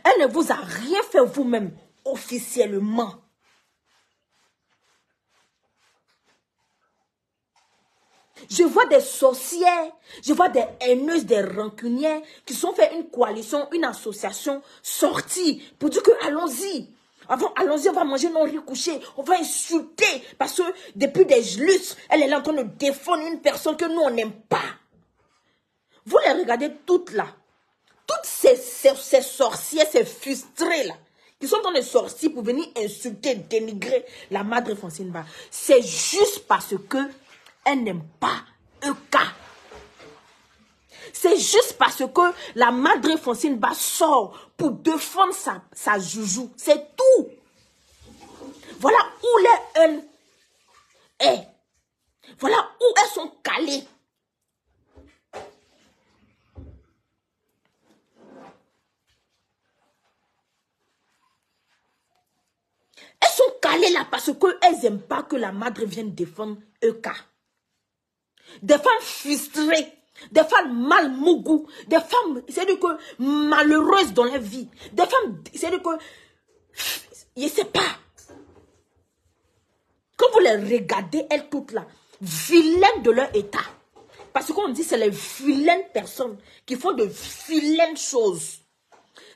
Elle ne vous a rien fait vous-même, officiellement. Je vois des sorcières, je vois des haineuses, des rancunières qui sont fait une coalition, une association sortie pour dire que allons-y. Allons-y, on va manger nos riz couchés, on va insulter parce que depuis des lustres, elle est là en train de défendre une personne que nous on n'aime pas. Vous les regardez toutes là, toutes ces sorcières, ces frustrées là, qui sont dans les sorties pour venir insulter, dénigrer la Madre Francine Ba. C'est juste parce que elle n'aime pas EK. C'est juste parce que la Madre Francine Ba sort pour défendre sa joujou. C'est tout. Voilà où les haines est. Voilà où elles sont calées. Elles sont calées là parce qu'elles n'aiment pas que la Madre vienne défendre EK. Des femmes frustrées, des femmes malmougou, des femmes, c'est-à-dire que malheureuses dans leur vie, des femmes, c'est-à-dire que, je ne sais pas. Quand vous les regardez, elles toutes là, vilaines de leur état. Parce qu'on dit c'est les vilaines personnes qui font de vilaines choses.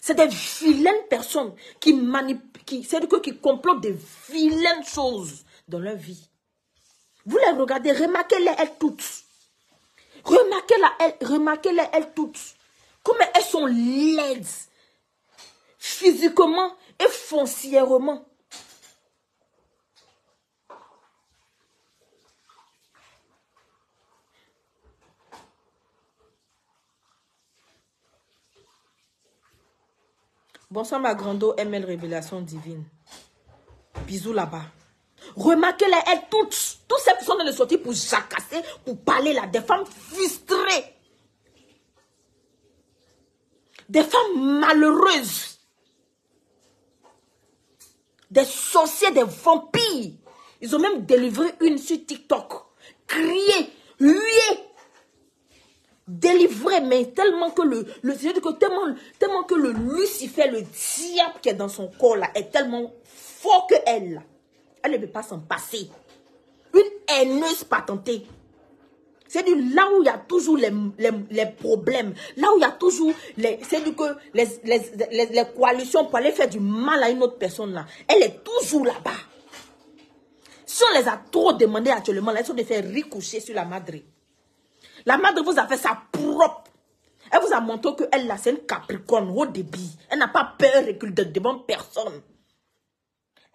C'est des vilaines personnes qui manipulent, c'est-à-dire qui complotent de vilaines choses dans leur vie. Vous les regardez, remarquez-les elles toutes. Remarquez-les elles toutes. Comme elles sont laides. Physiquement et foncièrement. Bonsoir ma grando ML Révélation Divine. Bisous là-bas. Remarquez-les, elles toutes. Toutes ces personnes ne sortent pour jacasser, pour parler là. Des femmes frustrées. Des femmes malheureuses. Des sorciers, des vampires. Ils ont même délivré une sur TikTok. Crié, hué. Délivré, mais tellement que tellement que le Lucifer, le diable qui est dans son corps là, est tellement fort que elle. Elle ne peut pas s'en passer. Une haineuse patentée. C'est là où il y a toujours les problèmes. Là où il y a toujours les coalitions pour aller faire du mal à une autre personne là. Elle est toujours là-bas. Si on les a trop demandé actuellement, là, ils sont de faire ricocher sur la Madre. La Madre vous a fait ça propre. Elle vous a montré qu'elle là, c'est une capricorne haut débit. Elle n'a pas peur, elle recule devant personne.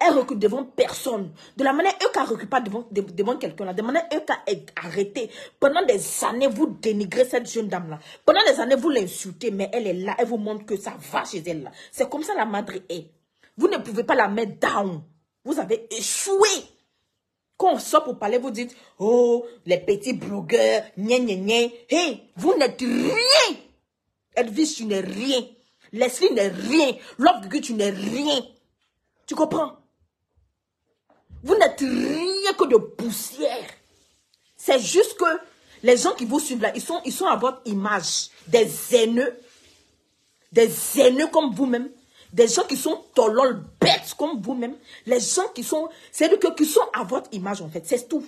Elle recule devant personne. De la manière, EK ne recule pas devant quelqu'un là. De la manière, EK est arrêté. Pendant des années, vous dénigrez cette jeune dame là. Pendant des années, vous l'insultez, mais elle est là. Elle vous montre que ça va chez elle là. C'est comme ça la Madre est. Vous ne pouvez pas la mettre down. Vous avez échoué. Quand on sort pour parler, vous dites, oh, les petits blogueurs, gna gna gna. Hey, vous n'êtes rien. Edwige, tu n'es rien. Leslie n'est rien. Love Gugu, tu n'es rien. Tu comprends? Vous n'êtes rien que de poussière. C'est juste que les gens qui vous suivent là, ils sont à votre image. Des haineux comme vous-même. Des gens qui sont tolol bêtes comme vous-même. Les gens qui sont, qui sont à votre image en fait. C'est tout.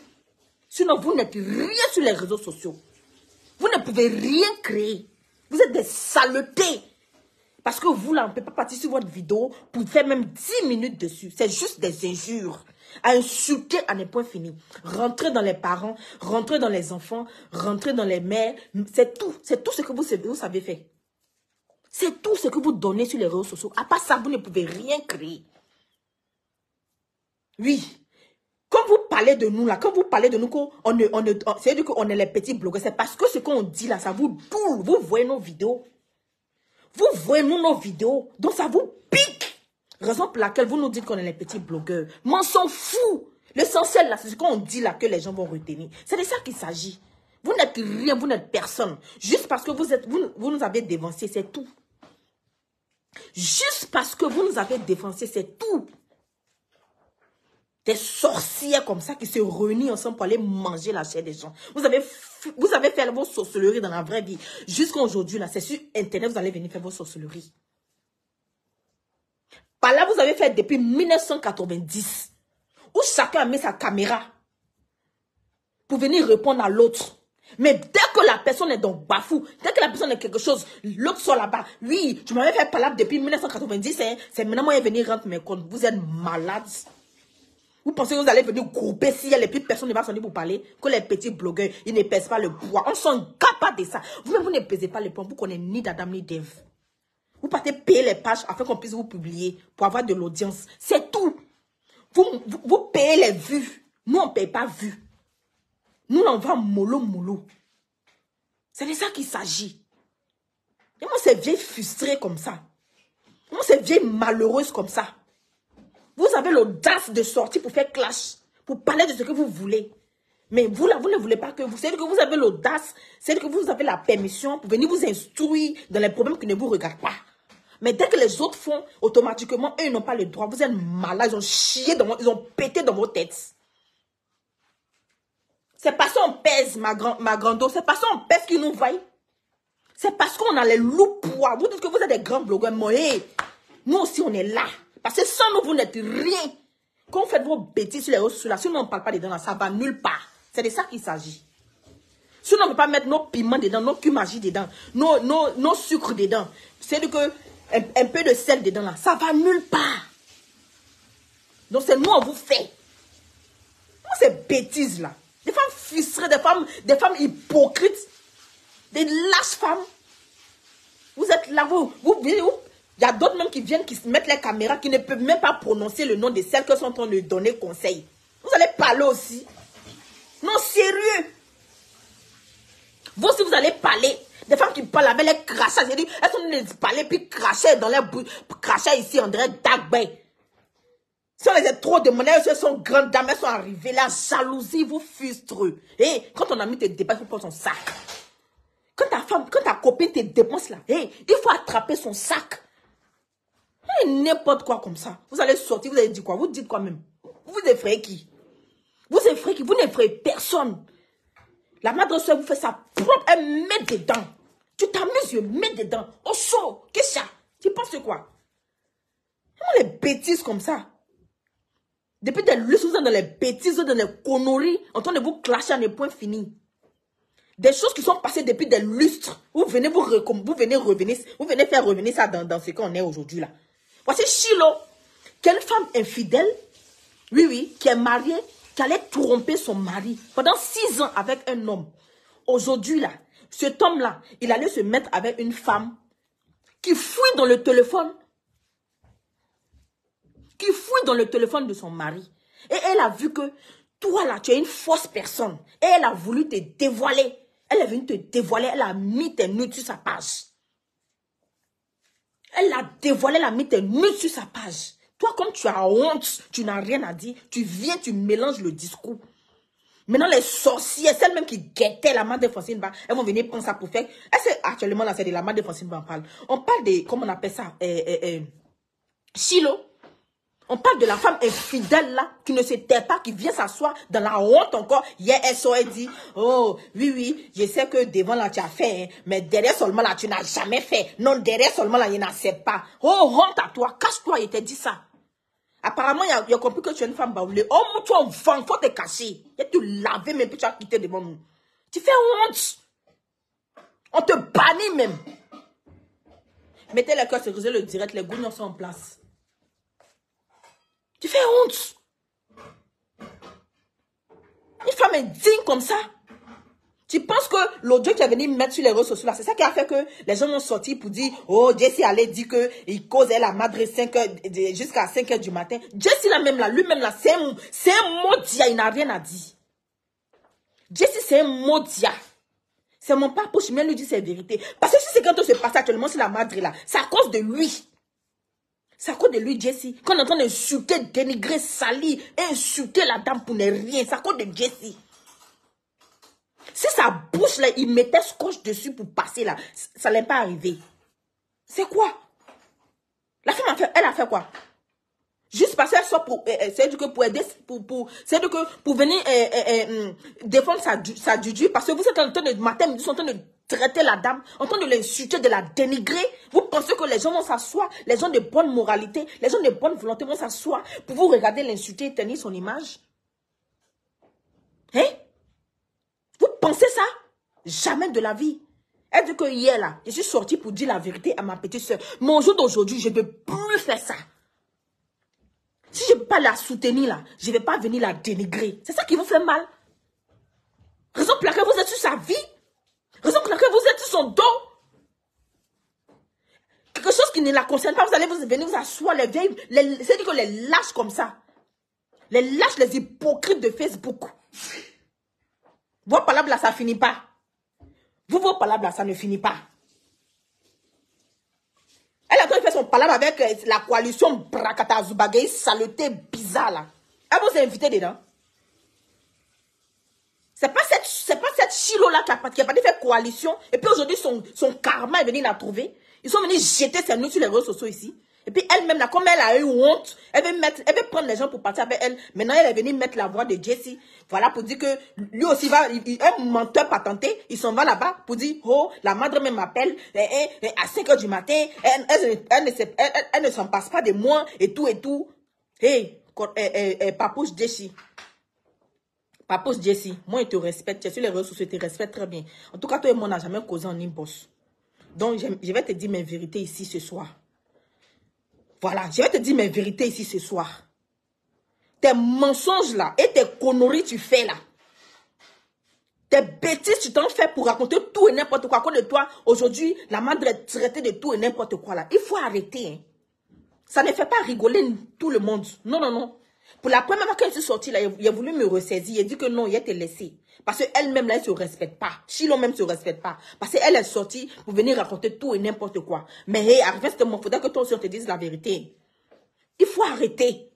Sinon, vous n'êtes rien sur les réseaux sociaux. Vous ne pouvez rien créer. Vous êtes des saletés. Parce que vous là, on ne peut pas partir sur votre vidéo pour faire même 10 minutes dessus. C'est juste des injures. À insulter à un point fini. Rentrer dans les parents, rentrer dans les enfants, rentrer dans les mères. C'est tout. C'est tout ce que vous savez faire. C'est tout ce que vous donnez sur les réseaux sociaux. À part ça, vous ne pouvez rien créer. Oui. Quand vous parlez de nous là, quand vous parlez de nous, c'est-à-dire qu'on est les petits blogueurs, c'est parce que ce qu'on dit là, ça vous doule. Vous voyez nos vidéos. Vous voyez nous nos vidéos. Donc ça vous pique. Raison pour laquelle vous nous dites qu'on est les petits blogueurs. Mais on s'en fout. L'essentiel là, c'est ce qu'on dit là que les gens vont retenir. C'est de ça qu'il s'agit. Vous n'êtes rien, vous n'êtes personne. Juste parce que vous nous avez dévancé, c'est tout. Juste parce que vous nous avez dévancé, c'est tout. Des sorcières comme ça qui se réunissent ensemble pour aller manger la chair des gens. Vous avez fait vos sorcelleries dans la vraie vie. Jusqu'à aujourd'hui, là, c'est sur Internet, vous allez venir faire vos sorcelleries. Par là, vous avez fait depuis 1990. Où chacun a mis sa caméra pour venir répondre à l'autre. Mais dès que la personne est dans bafou, dès que la personne est quelque chose, l'autre sort là-bas. Oui, tu m'avais fait palabre depuis 1990, hein, c'est maintenant moi venir rendre mes comptes. Vous êtes malades. Vous pensez que vous allez venir grouper s'il y a les petites personnes qui vont s'en dire pour parler, que les petits blogueurs, ils ne pèsent pas le poids. On s'en garde pas de ça. Vous-même, vous ne pèsez pas le poids. Vous connaissez ni d'Adam ni d'Ève. Vous partez payer les pages afin qu'on puisse vous publier pour avoir de l'audience. C'est tout. Vous payez les vues. Nous, on ne paye pas vues. Nous, on va mollo. C'est de ça qu'il s'agit. Et moi, ces vieilles frustrées comme ça. Moi, ces vieilles malheureuses comme ça. Vous avez l'audace de sortir pour faire clash. Pour parler de ce que vous voulez. Mais vous, là, vous ne voulez pas que vous... C'est que vous avez l'audace. C'est que vous avez la permission pour venir vous instruire dans les problèmes qui ne vous regardent pas. Mais dès que les autres font, automatiquement, eux, ils n'ont pas le droit. Vous êtes malades. Ils ont chié dans ils ont pété dans vos têtes. C'est parce qu'on pèse, ma grande. C'est parce qu'on pèse qu'ils nous voient. C'est parce qu'on a les loups poids. Vous dites que vous êtes des grands blogueurs. Moi, nous aussi, on est là. Parce que sans nous, vous n'êtes rien. Quand vous faites vos bêtises sur les réseaux sociaux, si on ne parle pas dedans, là, ça va nulle part. C'est de ça qu'il s'agit. Si on ne peut pas mettre nos piments dedans, nos cumagie dedans, nos sucres dedans, c'est que un peu de sel dedans, là, ça va nulle part. Donc, c'est nous, on vous fait. Moi, ces bêtises-là. Des femmes frustrées, des femmes hypocrites, des lâches femmes. Vous êtes là, il y a d'autres même qui viennent, qui se mettent les caméras, qui ne peuvent même pas prononcer le nom de celles qui sont en train de donner conseil. Vous allez parler aussi. Non, sérieux. Vous aussi, vous allez parler. Des femmes qui parlent avec les crachats. Elles sont en train de parler, puis cracher dans les bouches. Cracher ici, on dirait Dagbay. Si on les a trop demandé, elles sont grandes dames, elles sont arrivées. La jalousie vous frustre. Et quand ton ami te dépasse, il faut prendre son sac. Quand ta copine te dépense là, il faut attraper son sac. N'importe quoi comme ça. Vous allez sortir, vous allez dire quoi? Vous dites quoi même? Vous effrayez qui? Vous effrayez qui? Vous n'effrayez personne. La madre soeur vous fait sa propre, elle met dedans. Tu t'amuses, mets dedans. Au chaud, qu'est-ce que ça? Tu penses quoi? Les bêtises comme ça. Depuis des lustres, vous êtes dans les bêtises, dans les conneries, en train de vous clasher à un point fini. Des choses qui sont passées depuis des lustres. Vous venez faire revenir ça dans ce qu'on est aujourd'hui là. Voici Chilo, qui est une femme infidèle, oui, qui est mariée, qui allait tromper son mari pendant 6 ans avec un homme. Aujourd'hui là, cet homme-là, il allait se mettre avec une femme qui fouille dans le téléphone. Qui fouille dans le téléphone de son mari. Et elle a vu que toi là, tu es une fausse personne. Et elle a voulu te dévoiler. Elle est venue te dévoiler. Elle a mis tes nudes sur sa page. Elle a dévoilé, elle a mis tes nudes sur sa page. Toi, comme tu as honte, tu n'as rien à dire. Tu viens, tu mélanges le discours. Maintenant, les sorcières, celles même qui guettaient la main de Francine Ba, elles vont venir prendre ça pour faire. Actuellement, là, c'est de la main de Francine Ba, on parle. On parle de, comment on appelle ça, Chilo. On parle de la femme infidèle là, qui ne se tait pas, qui vient s'asseoir dans la honte encore. Hier, elle sort et dit, oh, oui, je sais que devant là, tu as fait, hein, mais derrière seulement là, tu n'as jamais fait. Non, derrière seulement là, il n'accepte pas. Oh, honte à toi, cache-toi, il t'a dit ça. Apparemment, il a compris que tu es une femme baoulée. Oh, mon toi, enfant, faut te cacher. Et te laver, mais puis tu as quitté devant nous. Tu fais honte. On te bannit même. Mettez les cœurs sur le direct, les gougnons sont en place. Tu fais honte. Une femme indigne comme ça. Tu penses que l'audio qui est venu mettre sur les réseaux sociaux là, c'est ça qui a fait que les gens ont sorti pour dire, oh, Jessie allait dire qu'il causait la madre jusqu'à 5 h du matin. Jessie là même là, lui-même là, c'est un maudit, il n'a rien à dire. Jessie c'est un maudit. C'est mon papa qui lui dit ses vérités. Parce que si c'est quand on se passe actuellement sur la madre là, c'est à cause de lui. C'est à cause de lui, Jessie. Qu'on est en train d'insulter, dénigrer, salir, insulter la dame pour ne rien. C'est à cause de Jessie. Si sa bouche là, il mettait scotch dessus pour passer là, ça n'allait pas arriver. C'est quoi? La femme elle a fait quoi? Juste parce qu'elle soit pour, c'est-à-dire que pour aider, c'est-à-dire que pour venir défendre sa Juju, parce que vous êtes en train de matin, ils sont en train de traiter la dame, en train de l'insulter, de la dénigrer. Vous pensez que les gens vont s'asseoir, les gens de bonne moralité, les gens de bonne volonté vont s'asseoir pour vous regarder l'insulter et tenir son image? Hein? Vous pensez ça? Jamais de la vie. Elle dit que hier, là, je suis sortie pour dire la vérité à ma petite soeur. Mais au jour d'aujourd'hui, je ne veux plus faire ça. Si je ne peux pas la soutenir, là, je ne vais pas venir la dénigrer. C'est ça qui vous fait mal. Raison pour laquelle vous êtes sur sa vie. Raison pour laquelle vous êtes sur son dos. Quelque chose qui ne la concerne pas, vous allez venir vous asseoir, les vieilles, c'est-à-dire que les lâches comme ça. Les lâches, les hypocrites de Facebook. Vos palabres là, ça ne finit pas. Vos palabres là, ça ne finit pas. Elle a quand même fait son palabre avec la coalition Brakata Zubagay, saleté bizarre là. Elle vous a invité dedans. C'est pas cette chilo-là qui a pas fait coalition. Et puis aujourd'hui, son karma est venu la trouver. Ils sont venus jeter ses noms sur les réseaux sociaux ici. Et puis elle-même, là, comme elle a eu honte, elle veut prendre les gens pour partir avec elle. Maintenant, elle est venue mettre la voix de Jessie. Voilà, pour dire que lui aussi va, un menteur patenté, il s'en va là-bas pour dire, oh, la madre même m'appelle, à 5 h du matin, elle ne s'en passe pas de moi, et tout, et tout. Hey, Papouche Jessie. Papouche Jessie, moi, je te respecte. Tu es sur les réseaux sociaux, je te respecte très bien. En tout cas, toi et moi, on n'a jamais causé en inbox. Donc, je vais te dire mes vérités ici ce soir. Voilà, je vais te dire mes vérités ici ce soir. Tes mensonges là et tes conneries tu fais là. Tes bêtises tu t'en fais pour raconter tout et n'importe quoi. À cause de toi, aujourd'hui, la madre est traitée de tout et n'importe quoi là. Il faut arrêter. Hein. Ça ne fait pas rigoler tout le monde. Non, non, non. Pour la première fois qu'elle est sortie là, il a voulu me ressaisir. Il a dit que non, il a été laissé. Parce qu'elle-même là, elle ne se respecte pas. Chilo même ne se respecte pas. Parce qu'elle est sortie pour venir raconter tout et n'importe quoi. Mais hey, arrivé ce moment, il faudrait que toi aussi on te dise la vérité. Il faut arrêter.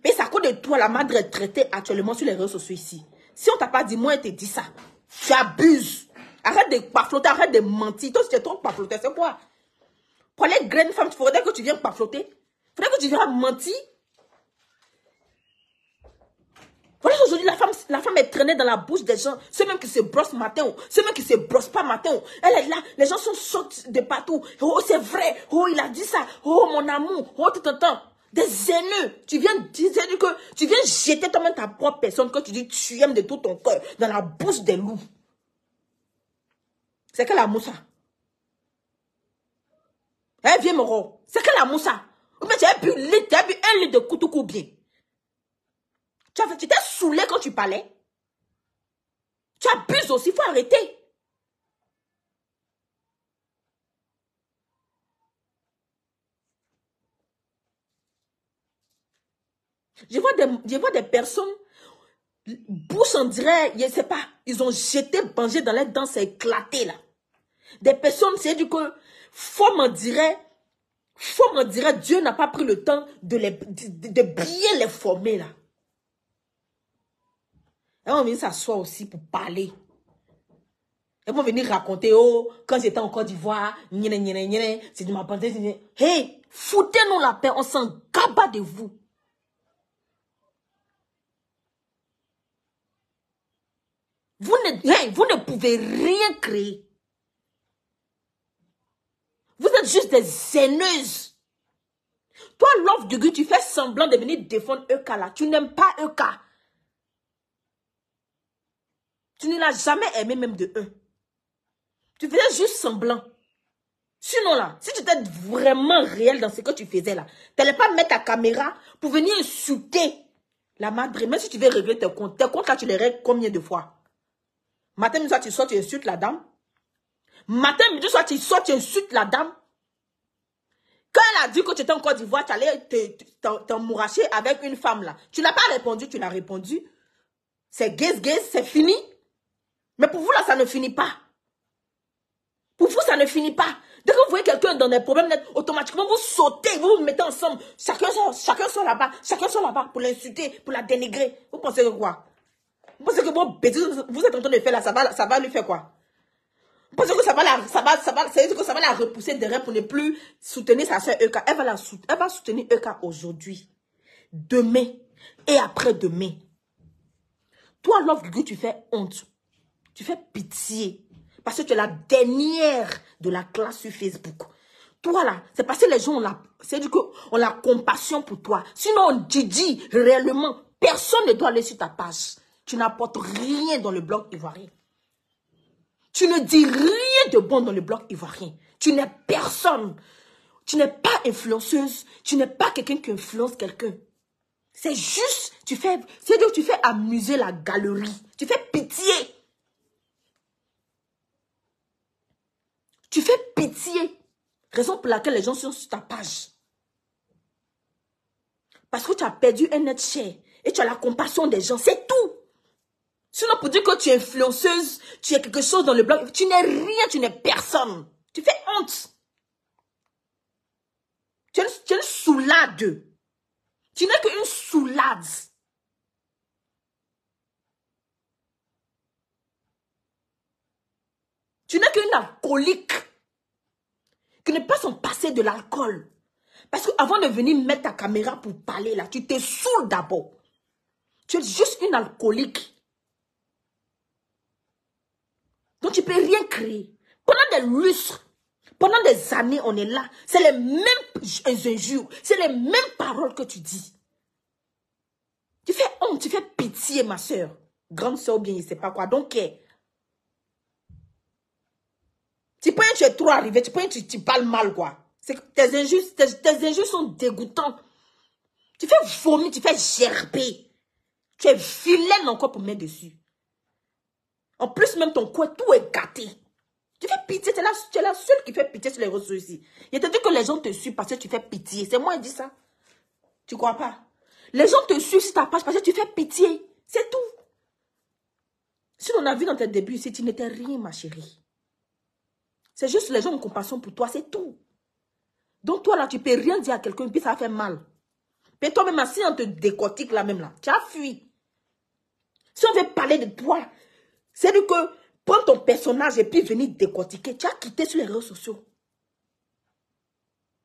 Mais c'est à cause de toi, la madre est traitée actuellement sur les réseaux sociaux ici. Si on t'a pas dit, moi, elle te dit ça. Tu abuses. Arrête de pafloter, arrête de mentir. Toi, si tu es trop pafloter, c'est quoi? Pour les graines femmes, il faudrait que tu viennes pafloter. Il faudrait que tu viennes mentir. Voilà, aujourd'hui, la femme est traînée dans la bouche des gens. Ceux même qui se brossent matin, ceux même qui se brossent pas matin. Elle est là, les gens sont sortis de partout. Oh, c'est vrai. Oh, il a dit ça. Oh, mon amour. Oh, tout le temps. Des haineux. Tu viens jeter toi-même ta propre personne que tu dis tu aimes de tout ton cœur dans la bouche des loups. C'est quelle amour ça? Eh, viens, Moro. C'est quelle amour ça? Ou bien tu as bu un litre de koutoukou bien. Tu t'es saoulé quand tu parlais. Tu abuses aussi, il faut arrêter. Je vois des personnes, bouche on dirait, je ne sais pas, ils ont jeté Bangé dans les dents, c'est éclaté là. Des personnes, c'est du coup, faut m'en dirait, Dieu n'a pas pris le temps de bien les former là. Et on vient s'asseoir aussi pour parler. Ils vont venir raconter, oh, quand j'étais en Côte d'Ivoire, c'est de ma pensée. Hey, foutez-nous la paix, on s'en gabat de vous. Vous ne pouvez rien créer. Vous êtes juste des haineuses. Toi, l'offre de Dieu, tu fais semblant de venir défendre EK là. Tu n'aimes pas EK. Tu ne l'as jamais aimé même de eux. Tu faisais juste semblant. Sinon là, si tu étais vraiment réel dans ce que tu faisais là, tu n'allais pas mettre ta caméra pour venir insulter la madre. Même si tu veux régler tes comptes là, tu les règles combien de fois? Matin, midi, soir, tu sors, tu insultes la dame. Matin, midi, soir, tu sors, tu insultes la dame. Quand elle a dit que tu étais en Côte d'Ivoire, tu allais t'emmouracher avec une femme là. Tu n'as pas répondu, tu l'as répondu. C'est gaze, c'est fini. Mais pour vous là, ça ne finit pas. Pour vous, ça ne finit pas. Dès que vous voyez quelqu'un dans des problèmes, automatiquement, vous sautez, vous vous mettez ensemble. Chacun sort là-bas pour l'insulter, pour la dénigrer. Vous pensez que quoi? Vous pensez que vos bêtises, vous êtes en train de faire là, ça va lui faire quoi? Vous pensez que ça va la repousser derrière pour ne plus soutenir sa soeur Eka. Elle va soutenir Eka aujourd'hui, demain et après-demain. Toi, l'offre que tu fais honte, tu fais pitié. Parce que tu es la dernière de la classe sur Facebook. Toi là, c'est parce que les gens ont la compassion pour toi. Sinon, tu dis réellement, personne ne doit aller sur ta page. Tu n'apportes rien dans le bloc ivoirien. Tu ne dis rien de bon dans le bloc ivoirien. Tu n'es personne. Tu n'es pas influenceuse. Tu n'es pas quelqu'un qui influence quelqu'un. C'est juste, c'est-à-dire que tu fais amuser la galerie. Tu fais pitié. Tu fais pitié. Raison pour laquelle les gens sont sur ta page. Parce que tu as perdu un être cher. Et tu as la compassion des gens. C'est tout. Sinon, pour dire que tu es influenceuse, tu es quelque chose dans le blog, tu n'es rien, tu n'es personne. Tu fais honte. Tu es une soulade. Tu n'es qu'une soulade. Tu n'es qu'une alcoolique qui ne peut s'en passer de l'alcool. Parce qu'avant de venir mettre ta caméra pour parler là, tu te saoules d'abord. Tu es juste une alcoolique. Donc tu ne peux rien créer. Pendant des lustres, pendant des années, on est là. C'est les mêmes injures, c'est les mêmes paroles que tu dis. Tu fais honte, tu fais pitié, ma soeur. Grande soeur, bien, je ne sais pas quoi. Donc, tu penses que tu es trop arrivé, tu penses que tu parles mal, quoi. Tes injures sont dégoûtantes. Tu fais vomir, tu fais gerber. Tu es vilaine encore pour mettre dessus. En plus, même ton coin, tout est gâté. Tu fais pitié, tu es la seule qui fait pitié sur les réseaux ici. Il te dit que les gens te suivent parce que tu fais pitié. C'est moi qui dis ça. Tu crois pas? Les gens te suivent sur ta page parce que tu fais pitié. C'est tout. Si on a vu dans tes débuts ici, tu n'étais rien, ma chérie. C'est juste les gens ont compassion pour toi, c'est tout. Donc toi là, tu peux rien dire à quelqu'un, puis ça va faire mal. Mais toi-même, si on te décortique là même là, tu as fui. Si on veut parler de toi, c'est dire que prends ton personnage et puis venir décortiquer. Tu as quitté sur les réseaux sociaux.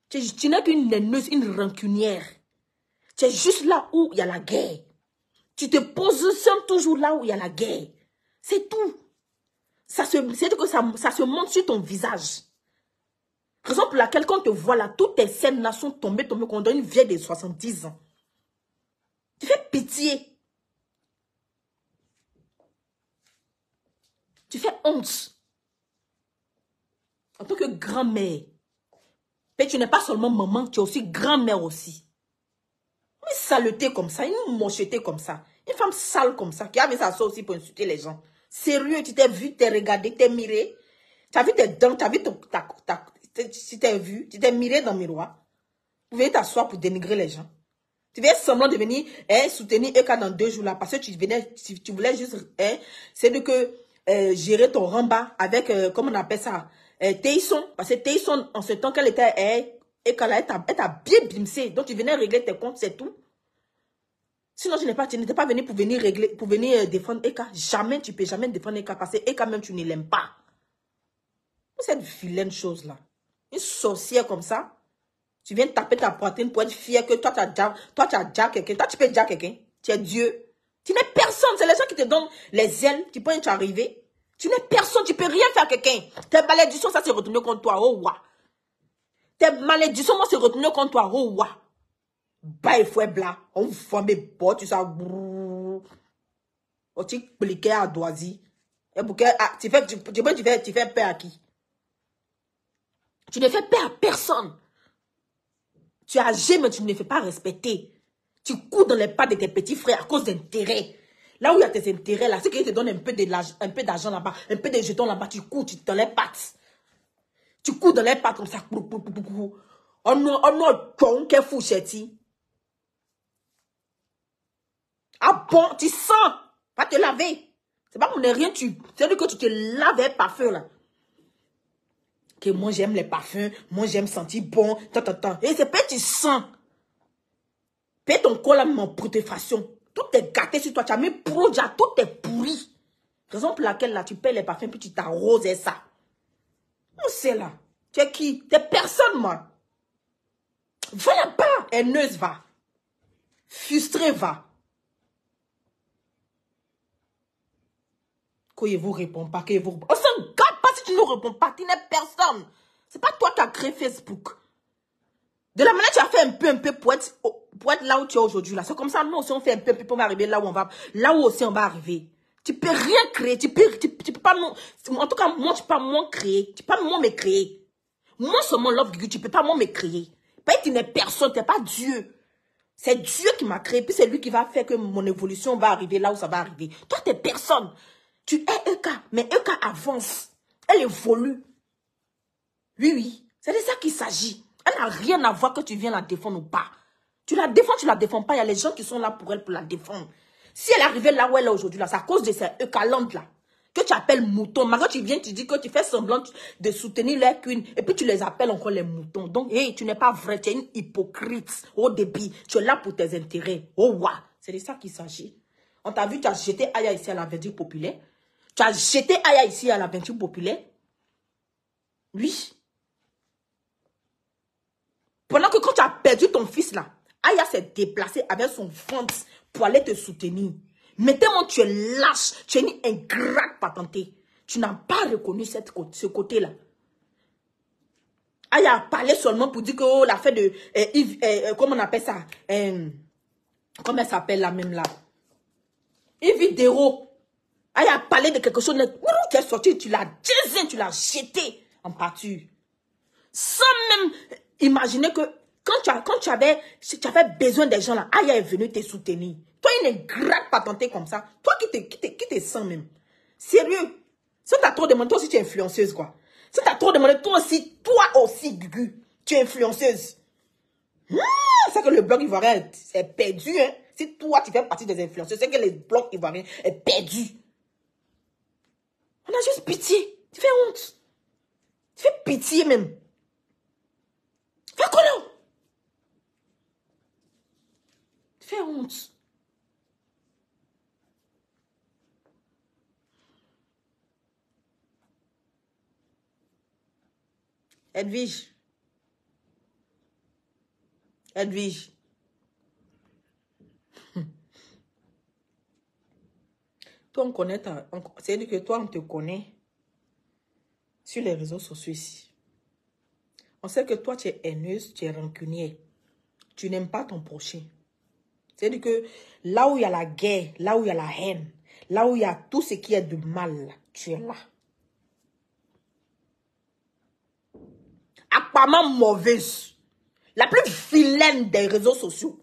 Tu n'es qu'une haineuse, une rancunière. Tu es juste là où il y a la guerre. Tu te positionnes toujours là où il y a la guerre. C'est tout. C'est-à-dire que ça se montre sur ton visage. Raison pour laquelle quand on te voit là, toutes tes scènes là sont tombées comme on donne une vieille de 70 ans. Tu fais pitié. Tu fais honte. En tant que grand-mère. Mais tu n'es pas seulement maman, tu es aussi grand-mère aussi. Une saleté comme ça, une mocheté comme ça. Une femme sale comme ça, qui avait sa soeur aussi pour insulter les gens. Sérieux, tu t'es vu, tu t'es regardé, tu t'es miré. Tu as vu tes dents, tu as vu tu t'es vu, tu t'es miré dans le miroir. Tu venais t'asseoir pour dénigrer les gens. Tu viens semblant de venir soutenir Eka dans 2 jours là, parce que tu voulais juste, c'est de que gérer ton ramba avec, comment on appelle ça, Teisson. Parce que Teisson, en ce temps qu'elle était, Eka là, elle t'a bien bimsé. Donc tu venais régler tes comptes, c'est tout. Sinon, tu n'étais pas venu pour venir régler, pour venir défendre Eka. Jamais, tu peux jamais défendre Eka, parce que Eka même, tu ne l'aimes pas. Cette vilaine chose là. Une sorcière comme ça. Tu viens taper ta poitrine pour être fier que toi, tu as déjà quelqu'un. Toi, tu peux déjà quelqu'un. Tu es Dieu. Tu n'es personne. C'est les gens qui te donnent les ailes. Tu peux être arrivé. Tu n'es personne. Tu peux rien faire à quelqu'un. Tes malédictions, ça s'est retourné contre toi. Oh, wa. Tes malédictions, moi, s'est retourné contre toi. Oh, wa. Bah, il faut être blanc. On voit mes bottes, tu sais. Oh, tu cliquais à doisi. Et pour que, tu fais peur à qui? Tu ne fais peur à personne. Tu es âgé, mais tu ne les fais pas respecter. Tu cours dans les pas de tes petits frères à cause d'intérêts. Là où il y a tes intérêts, là, c'est qu'ils te donnent un peu d'argent là-bas, un peu de jetons là-bas, tu cours, tu dans les pattes. Tu cours dans les pattes comme ça. Oh non, qu'est fou, chéti. Ah bon, tu sens. Va te laver. C'est pas qu'on n'est rien, c'est-à-dire que tu te laves avec parfum là. Que moi j'aime les parfums, moi j'aime sentir bon, et c'est pas tu sens. Paye ton corps là, mon putréfaction. Tout est gâté sur toi, tu as mis proja, tout est pourri. Raison pour laquelle là, tu payes les parfums, puis tu t'arroses et ça. On sait là. Tu es qui? T'es personne, moi. Va là-bas, haineuse, va. Frustrée, va. Quand il vous répond pas, que vous... On s'en gâte parce si tu ne réponds pas, tu n'es personne. C'est pas toi qui as créé Facebook. De la manière tu as fait un peu pour être là où tu es aujourd'hui. C'est comme ça, nous aussi on fait un peu pour arriver là où on va. Là où aussi on va arriver. Tu peux rien créer. Tu peux pas, en tout cas, moi, tu peux pas moi créer. Tu peux pas moi me créer. Moi seulement, Love Guigui, tu peux pas moi me créer. Pas tu n'es personne, tu n'es pas Dieu. C'est Dieu qui m'a créé, puis c'est lui qui va faire que mon évolution va arriver là où ça va arriver. Toi, tu n'es personne. Tu es EK, mais EK avance. Elle évolue. Oui, oui. C'est de ça qu'il s'agit. Elle n'a rien à voir que tu viens la défendre ou pas. Tu la défends pas. Il y a les gens qui sont là pour elle pour la défendre. Si elle est arrivée là où elle est aujourd'hui, là, c'est à cause de ces EK-lantes là. Que tu appelles moutons. Maintenant, tu viens, tu dis que tu fais semblant de soutenir les queens. Et puis, tu les appelles encore les moutons. Donc, hey, tu n'es pas vrai. Tu es une hypocrite. Au début, tu es là pour tes intérêts. Oh, waouh. C'est de ça qu'il s'agit. On t'a vu, tu as jeté Aya ici à la verdure populaire. Tu as jeté Aya ici à la verdure populaire. Oui. Pendant que quand tu as perdu ton fils là, Aya s'est déplacée avec son ventre pour aller te soutenir. Mais tellement tu es lâche, tu es une ingrate patentée. Tu n'as pas reconnu ce côté-là. Aya a parlé seulement pour dire que oh, la fête de... comment on appelle ça? Comment elle s'appelle la même là? Yves Dero. Aya a parlé de quelque chose. Tu es sorti, tu l'as jeté, tu l'as jeté en pâture. Sans même imaginer que quand tu avais besoin des gens là, Aya est venue te soutenir. Toi, une ingrate patentée comme ça. Toi qui te sens même. Sérieux. Si t'as trop demandé, toi aussi tu es influenceuse quoi. Si t'as trop demandé, toi aussi, Gugu, tu es influenceuse. C'est que le blog ivoirien est perdu. Hein. Si toi tu fais partie des influenceuses, c'est que le blog ivoirien est perdu. On a juste pitié. Tu fais honte. Tu fais pitié même. Fais quoi là? Fais honte. Edwige. Edwige. Toi, on connaît c'est-à-dire que toi, on te connaît sur les réseaux sociaux ici. On sait que toi, tu es haineuse, tu es rancunière. Tu n'aimes pas ton prochain. C'est-à-dire que là où il y a la guerre, là où il y a la haine, là où il y a tout ce qui est de mal, tu es là. Apparemment mauvaise. La plus vilaine des réseaux sociaux.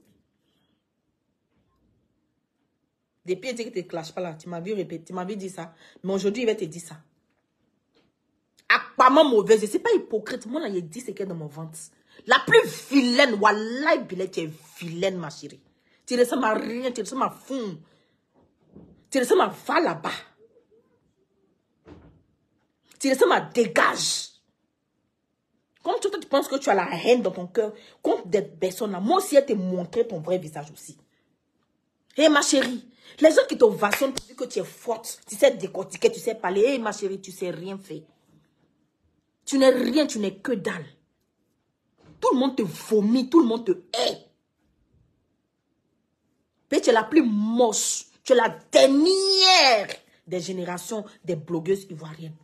Depuis, il dit que tu ne clashes pas là. Tu m'as vu répéter, tu m'avais dit ça. Mais aujourd'hui, il va te dire ça. Apparemment mauvaise. Je ne suis pas hypocrite. Moi, là, il dit ce qu'il y a dans mon ventre. La plus vilaine. Wallahi, Bilal, tu es vilaine, ma chérie. Tu ne ressembles à rien. Tu ne ressembles à fond. Tu ne ressembles à va là-bas. Tu ne ressembles à dégage. Comme toi, tu penses que tu as la haine dans ton cœur contre des personnes là. Moi aussi, elle te montrer ton vrai visage aussi. Hé, ma chérie. Les gens qui t'ovationnent pour dire que tu es forte, tu sais décortiquer, tu sais parler. Hé, ma chérie, tu sais rien faire. Tu n'es rien, tu n'es que dalle. Tout le monde te vomit, tout le monde te hait. Mais tu es la plus moche. Tu es la dernière des générations des blogueuses ivoiriennes.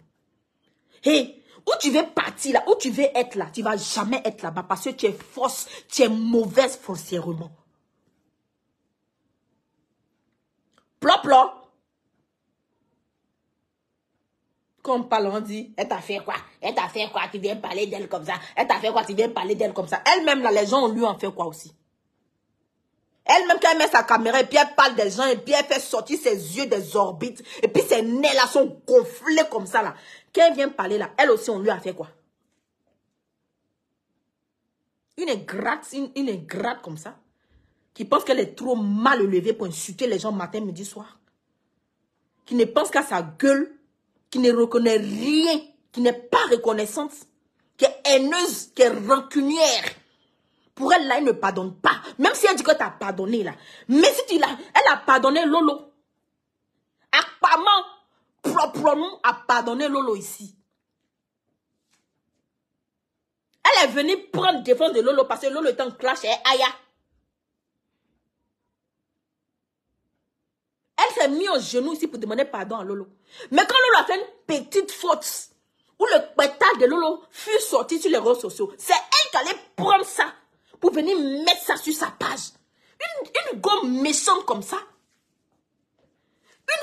Hé, où tu veux partir là, où tu veux être là, tu ne vas jamais être là-bas parce que tu es fausse, tu es mauvaise foncièrement. Plop, plop. Quand on parle, on dit, elle t'a fait quoi? Elle t'a fait quoi? Tu viens parler d'elle comme ça. Elle t'a fait quoi? Tu viens parler d'elle comme ça. Elle-même, là, les gens, lui, en fait quoi aussi? Elle-même, quand elle met sa caméra et puis elle parle des gens et puis elle fait sortir ses yeux des orbites et puis ses nez là sont gonflés comme ça là. Quand elle vient parler là, elle aussi, on lui a fait quoi? Une ingrate comme ça, qui pense qu'elle est trop mal élevée pour insulter les gens matin, midi, soir. Qui ne pense qu'à sa gueule, qui ne reconnaît rien, qui n'est pas reconnaissante, qui est haineuse, qui est rancunière. Pour elle, là, elle ne pardonne pas. Même si elle dit que tu as pardonné, là. Mais si tu l'as, elle a pardonné Lolo. Apparemment, proprement, a pardonné Lolo ici. Elle est venue prendre défense de Lolo parce que Lolo est en clash et Aya. Elle s'est mise au genou ici pour demander pardon à Lolo. Mais quand Lolo a fait une petite faute, où le pétale de Lolo fut sorti sur les réseaux sociaux. C'est elle qui allait prendre ça pour venir mettre ça sur sa page. Une gomme méchante comme ça.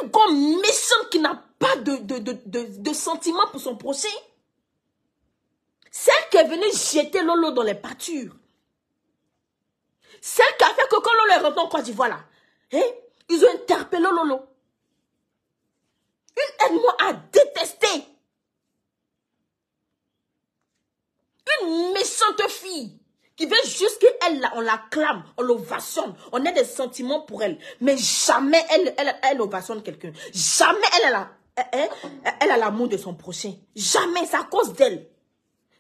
Une gomme méchante qui n'a pas de sentiments pour son prochain. Celle qui est venue jeter Lolo dans les pâtures. Celle qui a fait que quand Lolo est rentré en Côte d'Ivoire, là, hein, ils ont interpellé Lolo. Une aide-moi à détester. Une méchante fille qui veut juste qu'elle, on l'acclame, on l'ovationne, on ait des sentiments pour elle. Mais jamais elle ovationne quelqu'un. Jamais elle a l'amour de son prochain. Jamais, c'est à cause d'elle.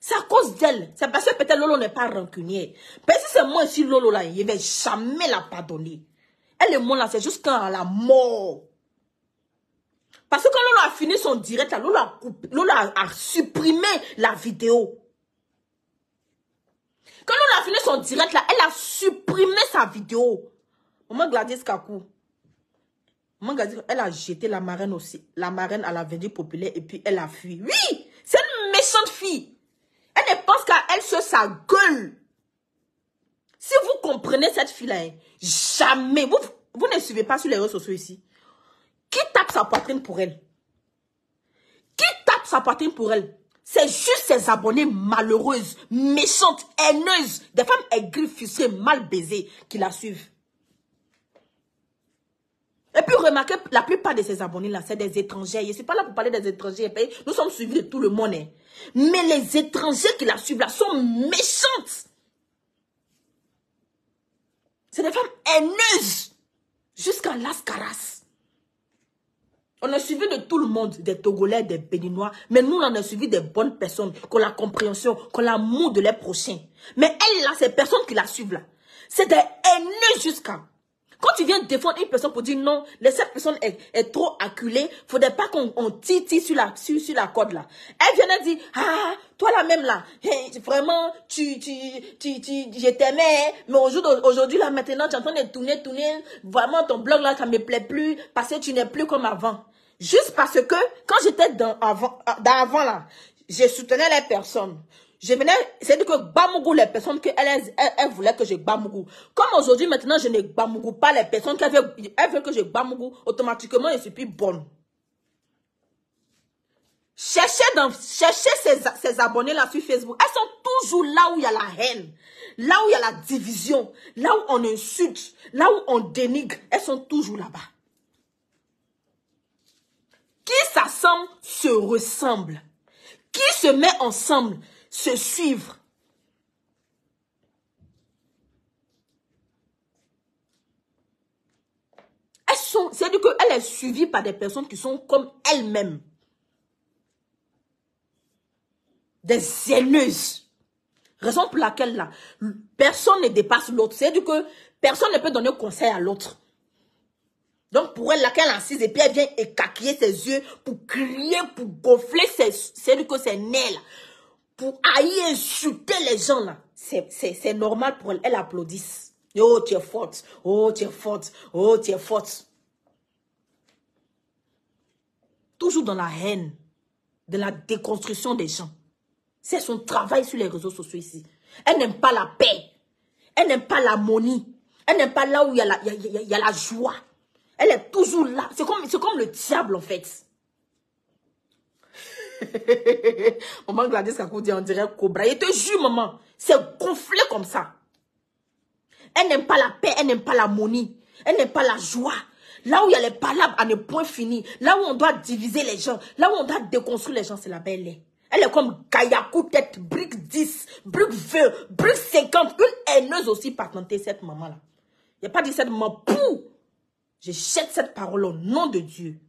C'est à cause d'elle. C'est parce que peut-être Lolo n'est pas rancunière. Mais si c'est moi ici, Lolo, là, je ne vais jamais la pardonner. Elle et moi, là, c'est jusqu'à la mort. Parce que quand Lolo a fini son direct, là, Lolo a supprimé la vidéo. Quand Lolo a fini son direct, là, elle a supprimé sa vidéo. Maman Gladys Kakou. Maman Gladys, elle a jeté la marraine aussi. La marraine à la vendue populaire et puis elle a fui. Oui, c'est une méchante fille. Elle ne pense qu'à elle sur sa gueule. Si vous comprenez cette fille-là, hein, jamais, vous ne suivez pas sur les réseaux sociaux ici. Qui tape sa poitrine pour elle? Qui tape sa poitrine pour elle? C'est juste ses abonnés malheureuses, méchantes, haineuses, des femmes aigries, frustrées, mal baisées qui la suivent. Et puis remarquez, la plupart de ces abonnés-là, c'est des étrangers. Je ne suis pas là pour parler des étrangers. Nous sommes suivis de tout le monde. Hein. Mais les étrangers qui la suivent là sont méchantes. C'est des femmes haineuses. Jusqu'à Lascaras. On a suivi de tout le monde, des Togolais, des Béninois. Mais nous, on a suivi des bonnes personnes, qui ont la compréhension, qui ont l'amour de leurs prochains. Mais elles, là, ces personnes qui la suivent là, c'est des haineux jusqu'à... Quand tu viens défendre une personne pour dire non, cette personne est trop acculée, faudrait pas qu'on titille sur la corde là. Elle vient de dire, ah, toi la même là, hey, vraiment, je t'aimais, mais aujourd'hui là, maintenant, tu es en train de tourner, vraiment ton blog là, ça me plaît plus, parce que tu n'es plus comme avant. Juste parce que, quand j'étais avant là, je soutenais les personnes. Je venais, c'est-à-dire que Bamougou, les personnes qu'elle voulait que je Bamougou. Comme aujourd'hui, maintenant, je ne Bamougou pas les personnes qu'elle veut que je Bamougou, automatiquement, je suis plus bonne. Cherchez ces abonnés-là sur Facebook. Elles sont toujours là où il y a la haine, là où il y a la division, là où on insulte, là où on dénigre. Elles sont toujours là-bas. Qui s'assemble se ressemble. Qui se met ensemble se suivre. C'est-à-dire qu'elle est suivie par des personnes qui sont comme elles-mêmes. Des haineuses. Raison pour laquelle là, personne ne dépasse l'autre. C'est-à-dire que personne ne peut donner conseil à l'autre. Donc pour elle, là, qu'elle est assise et puis elle vient écaquiller ses yeux pour crier, pour gonfler c'est-à-dire que ses nez là. Pour haïr, insulter les gens là, c'est normal pour elle. Elle applaudisse. Oh, tu es forte. Oh, tu es forte. Oh, tu es forte. Toujours dans la haine, de la déconstruction des gens. C'est son travail sur les réseaux sociaux ici. Elle n'aime pas la paix. Elle n'aime pas l'harmonie. Elle n'aime pas là où il y a la joie. Elle est toujours là. C'est comme le diable en fait. Maman Gladys Kakou dit on dirait Cobra. Je te jure maman, c'est gonflé comme ça. Elle n'aime pas la paix, elle n'aime pas l'harmonie, elle n'aime pas la joie. Là où il y a les palabres à ne point fini, là où on doit diviser les gens, là où on doit déconstruire les gens, c'est la belle. Elle est comme Gayakou tête, brique 10, brique 20, brique 50, une haineuse aussi par tenter cette maman-là. Il n'y a pas dit cette maman, pou! Je jette cette parole au nom de Dieu.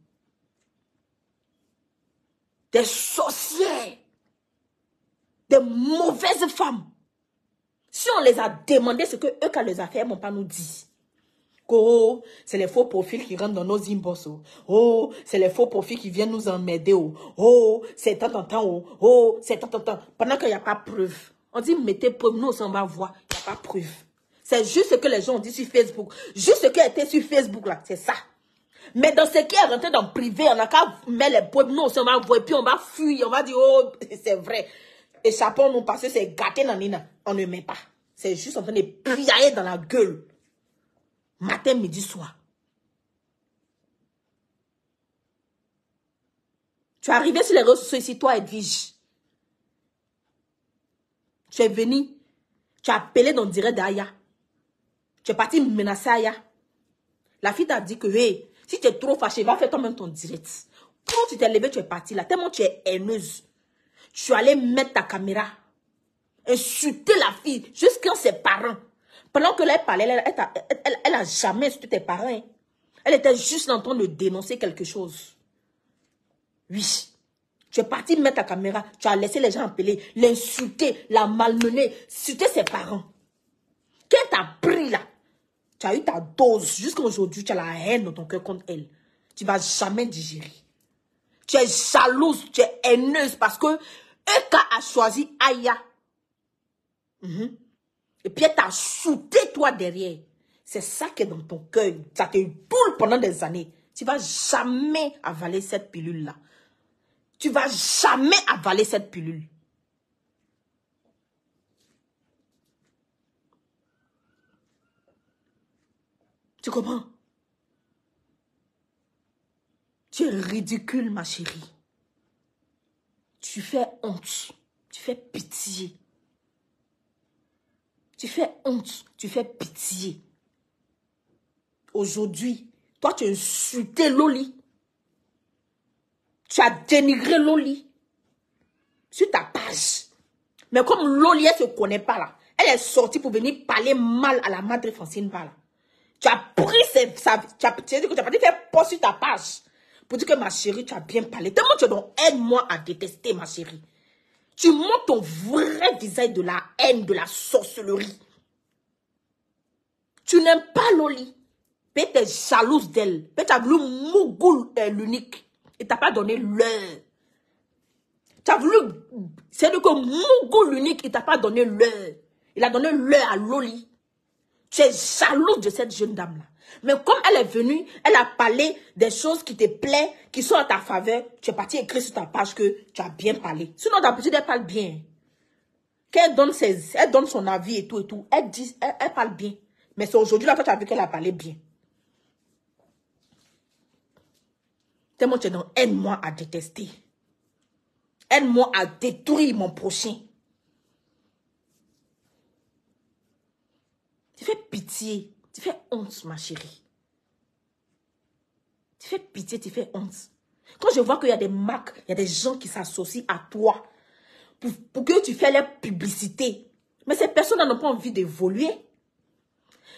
Des sorcières, des mauvaises femmes. Si on les a demandé ce que eux, quand les affaires n'ont pas nous dit. Oh, c'est les faux profils qui rentrent dans nos inbox. Oh, c'est les faux profils qui viennent nous emmerder. Oh, c'est tant. Oh, c'est tant. Pendant qu'il n'y a pas preuve. On dit, mettez preuve. Nous aussi, on va voir. Il n'y a pas preuve. C'est juste ce que les gens ont dit sur Facebook. Juste ce qui a été sur Facebook, là. C'est ça. Mais dans ce qui est rentré dans le privé, on n'a qu'à mettre les preuves. Nous aussi, on va voir, puis on va fuir. On va dire, oh, c'est vrai. Échappons-nous parce que c'est gâté dans Nina. On ne met pas. C'est juste en train de plier dans la gueule. Matin, midi, soir. Tu es arrivé sur les réseaux sociaux ici, toi, Edwige. Tu es venu. Tu as appelé dans le direct d'Aya. Tu es parti menacer Aya. La fille t'a dit que, hey, si tu es trop fâché, va faire toi-même ton direct. Quand tu t'es levé, tu es parti là. Tellement tu es haineuse. Tu allais mettre ta caméra. Insulter la fille jusqu'à ses parents. Pendant que là, elle parlait, elle a jamais insulté tes parents. Hein. Elle était juste en train de dénoncer quelque chose. Oui. Tu es parti mettre ta caméra. Tu as laissé les gens appeler, l'insulter, la malmener, insulter ses parents. Qu'elle t'a pris là? Tu as eu ta dose. Jusqu'à aujourd'hui, tu as la haine dans ton cœur contre elle. Tu ne vas jamais digérer. Tu es jalouse, tu es haineuse parce que Eka a choisi Aya. Et puis elle t'a shooté toi derrière. C'est ça qui est dans ton cœur. Ça te boule pendant des années. Tu ne vas jamais avaler cette pilule-là. Tu ne vas jamais avaler cette pilule. Tu comprends? Tu es ridicule, ma chérie. Tu fais honte. Tu fais pitié. Tu fais honte. Tu fais pitié. Aujourd'hui, toi, tu as insulté Loli. Tu as dénigré Loli. Sur ta page. Mais comme Loli, elle ne se connaît pas là. Elle est sortie pour venir parler mal à la Madre Francine là. Tu as pris tu as pas dit faire post sur ta page. Pour dire que ma chérie, tu as bien parlé. Tellement tu es donc aide-moi à détester ma chérie. Tu montres ton vrai visage de la haine, de la sorcellerie. Tu n'aimes pas Loli. Peut-être tu es jalouse d'elle. Peut-être tu as voulu Mougoul l'unique. Et tu n'as pas donné l'heure. Tu as voulu... C'est que Mougoul l'unique, il ne t'a pas donné l'heure. Il a donné l'heure à Loli. Tu es jalouse de cette jeune dame-là. Mais comme elle est venue, elle a parlé des choses qui te plaisent, qui sont à ta faveur. Tu es parti écrire sur ta page que tu as bien parlé. Sinon, d'habitude, elle parle bien. Quand elle donne son avis et tout, elle parle bien. Mais c'est aujourd'hui, là, toi, tu as vu qu'elle a parlé bien. Tellement tu es dans aide-moi à détester. Aide-moi à détruire mon prochain. Tu fais pitié. Tu fais honte, ma chérie. Tu fais pitié, tu fais honte. Quand je vois qu'il y a des marques, il y a des gens qui s'associent à toi pour que tu fasses leur publicité. Mais ces personnes n'ont pas envie d'évoluer.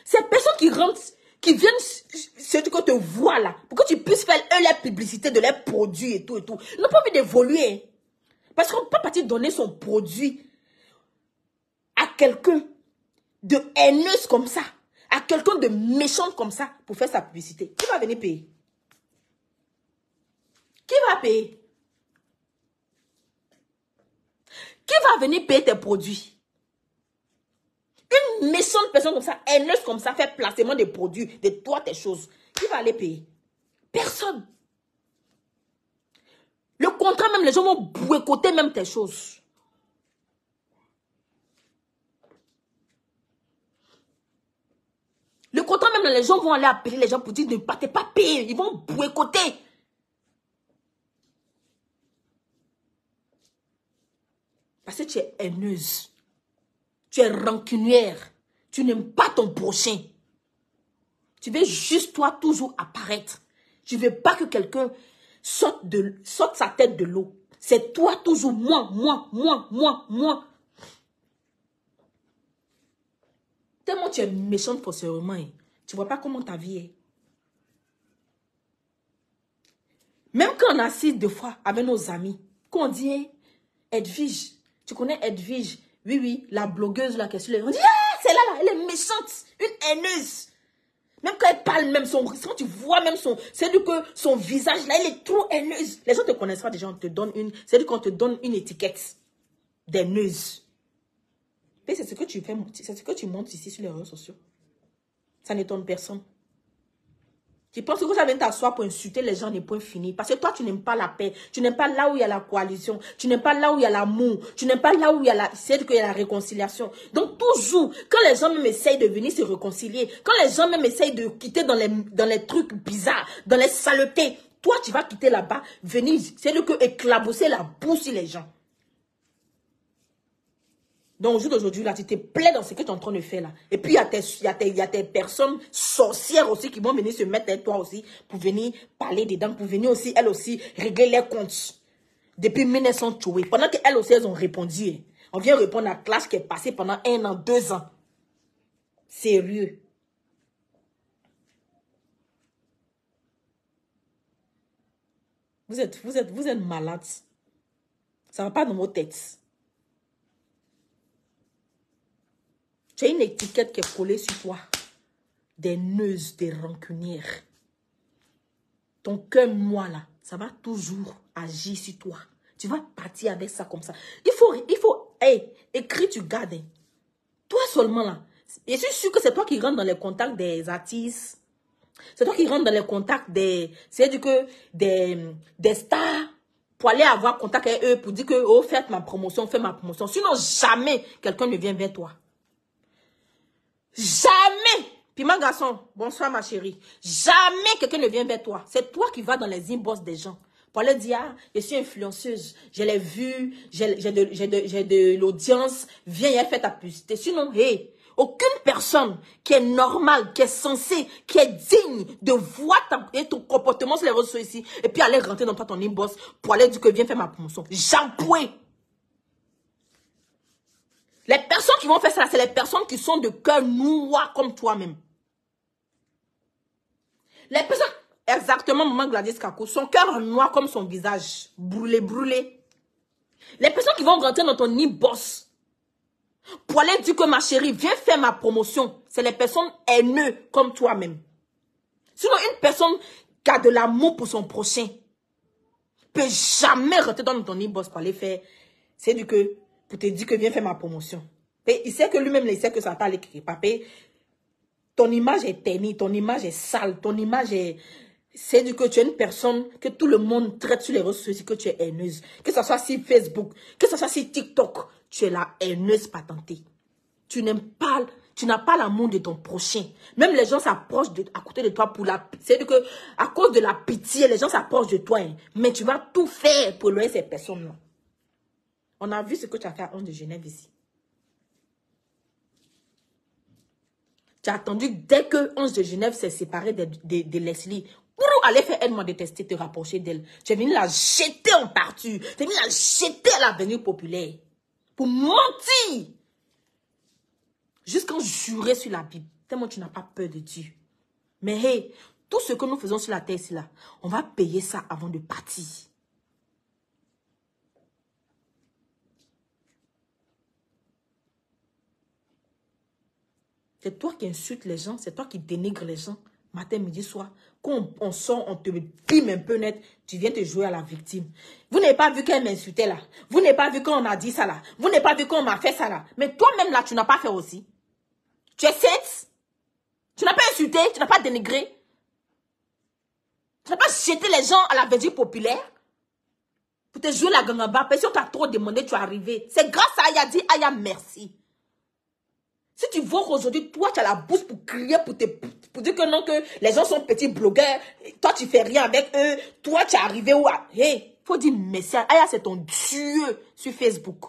Ces personnes qui rentrent, qui viennent, c'est ce que te voient là, pour que tu puisses faire leur publicité de leurs produits et tout. Ils n'ont pas envie d'évoluer. Parce qu'on ne peut pas partir donner son produit à quelqu'un de haineuse comme ça, à quelqu'un de méchant comme ça, pour faire sa publicité. Qui va venir payer? Qui va payer? Qui va venir payer tes produits? Une méchante personne comme ça, haineuse comme ça, fait placement des produits, de toi, tes choses. Qui va aller payer? Personne. Le contraire, même les gens vont boycotter même tes choses. Le contraire, même les gens vont aller appeler les gens pour dire ne partez pas payer. Ils vont boycotter. Parce que tu es haineuse. Tu es rancunière. Tu n'aimes pas ton prochain. Tu veux juste toi toujours apparaître. Tu ne veux pas que quelqu'un sorte sa tête de l'eau. C'est toi toujours, moi. Tellement tu es méchante forcément. Hein. Tu ne vois pas comment ta vie est. Même quand on assiste deux fois avec nos amis, quand on dit hey, Edwige, tu connais Edwige? Oui, la blogueuse là qui est sur les... On dit c'est là, elle est méchante, une haineuse. Même quand elle parle, même quand tu vois même c'est du que son visage là, elle est trop haineuse. Les gens te connaissent pas déjà, on te donne c'est du qu'on te donne une étiquette d'haineuse. Mais c'est ce que tu fais, c'est ce que tu montres ici sur les réseaux sociaux. Ça n'étonne personne. Tu penses que ça vient t'asseoir pour insulter les gens, n'est point fini. Parce que toi, tu n'aimes pas la paix. Tu n'aimes pas là où il y a la coalition. Tu n'aimes pas là où il y a l'amour. Tu n'aimes pas là où il y a la réconciliation. Donc, toujours, quand les gens même essayent de venir se réconcilier, quand les gens même essayent de quitter dans les trucs bizarres, dans les saletés, toi, tu vas quitter là-bas, venir, c'est le que éclabousser la boue sur les gens. Donc, au jour d'aujourd'hui, là, tu te plais dans ce que tu es en train de faire, là. Et puis, il y a tes personnes sorcières aussi qui vont venir se mettre avec toi aussi pour venir parler dedans, pour venir aussi, elles aussi, régler les comptes. Depuis 1980. Pendant qu'elles aussi, elles ont répondu. Hein. On vient répondre à la classe qui est passée pendant 1 an, 2 ans. Sérieux. Vous êtes malades. Ça ne va pas dans vos têtes. Tu as une étiquette qui est collée sur toi. Des neuses, des rancunières. Ton cœur moi là, ça va toujours agir sur toi. Tu vas partir avec ça comme ça. Il faut, hey, écris, tu gardes. Hein. Toi seulement là. Je suis sûr que c'est toi qui rentres dans les contacts des artistes. C'est toi qui rentres dans les contacts des stars. Pour aller avoir contact avec eux, pour dire que, oh, faites ma promotion, fais ma promotion. Sinon, jamais quelqu'un ne vient vers toi. Jamais. Puis ma garçon, bonsoir ma chérie. Jamais quelqu'un ne vient vers toi. C'est toi qui vas dans les inbox des gens. Pour aller dire, ah, je suis influenceuse. Je l'ai vu, j'ai de l'audience. Viens et fais ta publicité. Sinon, hey, aucune personne qui est normale, qui est censée, qui est digne de voir ton comportement sur les réseaux sociaux ici. Et puis aller rentrer dans ton inbox pour aller dire que viens faire ma promotion. J'empouais. Les personnes qui vont faire ça, c'est les personnes qui sont de cœur noir comme toi-même. Les personnes, exactement, maman Gladys Kakou, son cœur noir comme son visage, brûlé, brûlé. Les personnes qui vont rentrer dans ton inbox pour aller dire que ma chérie, viens faire ma promotion, c'est les personnes haineuses comme toi-même. Sinon, une personne qui a de l'amour pour son prochain peut jamais rentrer dans ton inbox pour aller faire, c'est du que, pour te dire que viens faire ma promotion. Et il sait que lui-même, il sait que ça va pas aller créer. Papé, ton image est ternie, ton image est sale, ton image est... C'est du que tu es une personne que tout le monde traite sur les réseaux sociaux, que tu es haineuse. Que ce soit sur Facebook, que ce soit sur TikTok, tu es la haineuse patentée. Tu n'aimes pas, tu n'as pas l'amour de ton prochain. Même les gens s'approchent à côté de toi pour la... C'est que à cause de la pitié, les gens s'approchent de toi. Hein. Mais tu vas tout faire pour éloigner ces personnes-là. On a vu ce que tu as fait à Ange de Genève ici. Tu as attendu dès que Ange de Genève s'est séparé de Leslie pour aller faire elle m'a détesté, te rapprocher d'elle. Tu es venu la jeter en partout. Tu es venu la jeter à l'avenue populaire. Pour mentir. Jusqu'en jurer sur la Bible. Tellement tu n'as pas peur de Dieu. Mais hey, tout ce que nous faisons sur la terre ici là, on va payer ça avant de partir. C'est toi qui insultes les gens, c'est toi qui dénigres les gens. Matin, midi, soir. Quand on sort, on te pime un peu net, tu viens te jouer à la victime. Vous n'avez pas vu qu'elle m'insultait là. Vous n'avez pas vu quand on a dit ça là. Vous n'avez pas vu quand on m'a fait ça là. Mais toi-même là, tu n'as pas fait aussi. Tu es cette. Tu n'as pas insulté, tu n'as pas dénigré. Tu n'as pas jeté les gens à la verdure populaire. Pour te jouer la gangaba. Parce que si on t'a trop demandé, tu es arrivé. C'est grâce à Aya dit, Aya merci. Si tu vois qu'aujourd'hui, toi, tu as la bouche pour crier, pour dire que non, que les gens sont petits blogueurs, toi, tu fais rien avec eux, toi, tu es arrivé où? Hey, faut dire merci. Aya, c'est ton Dieu sur Facebook.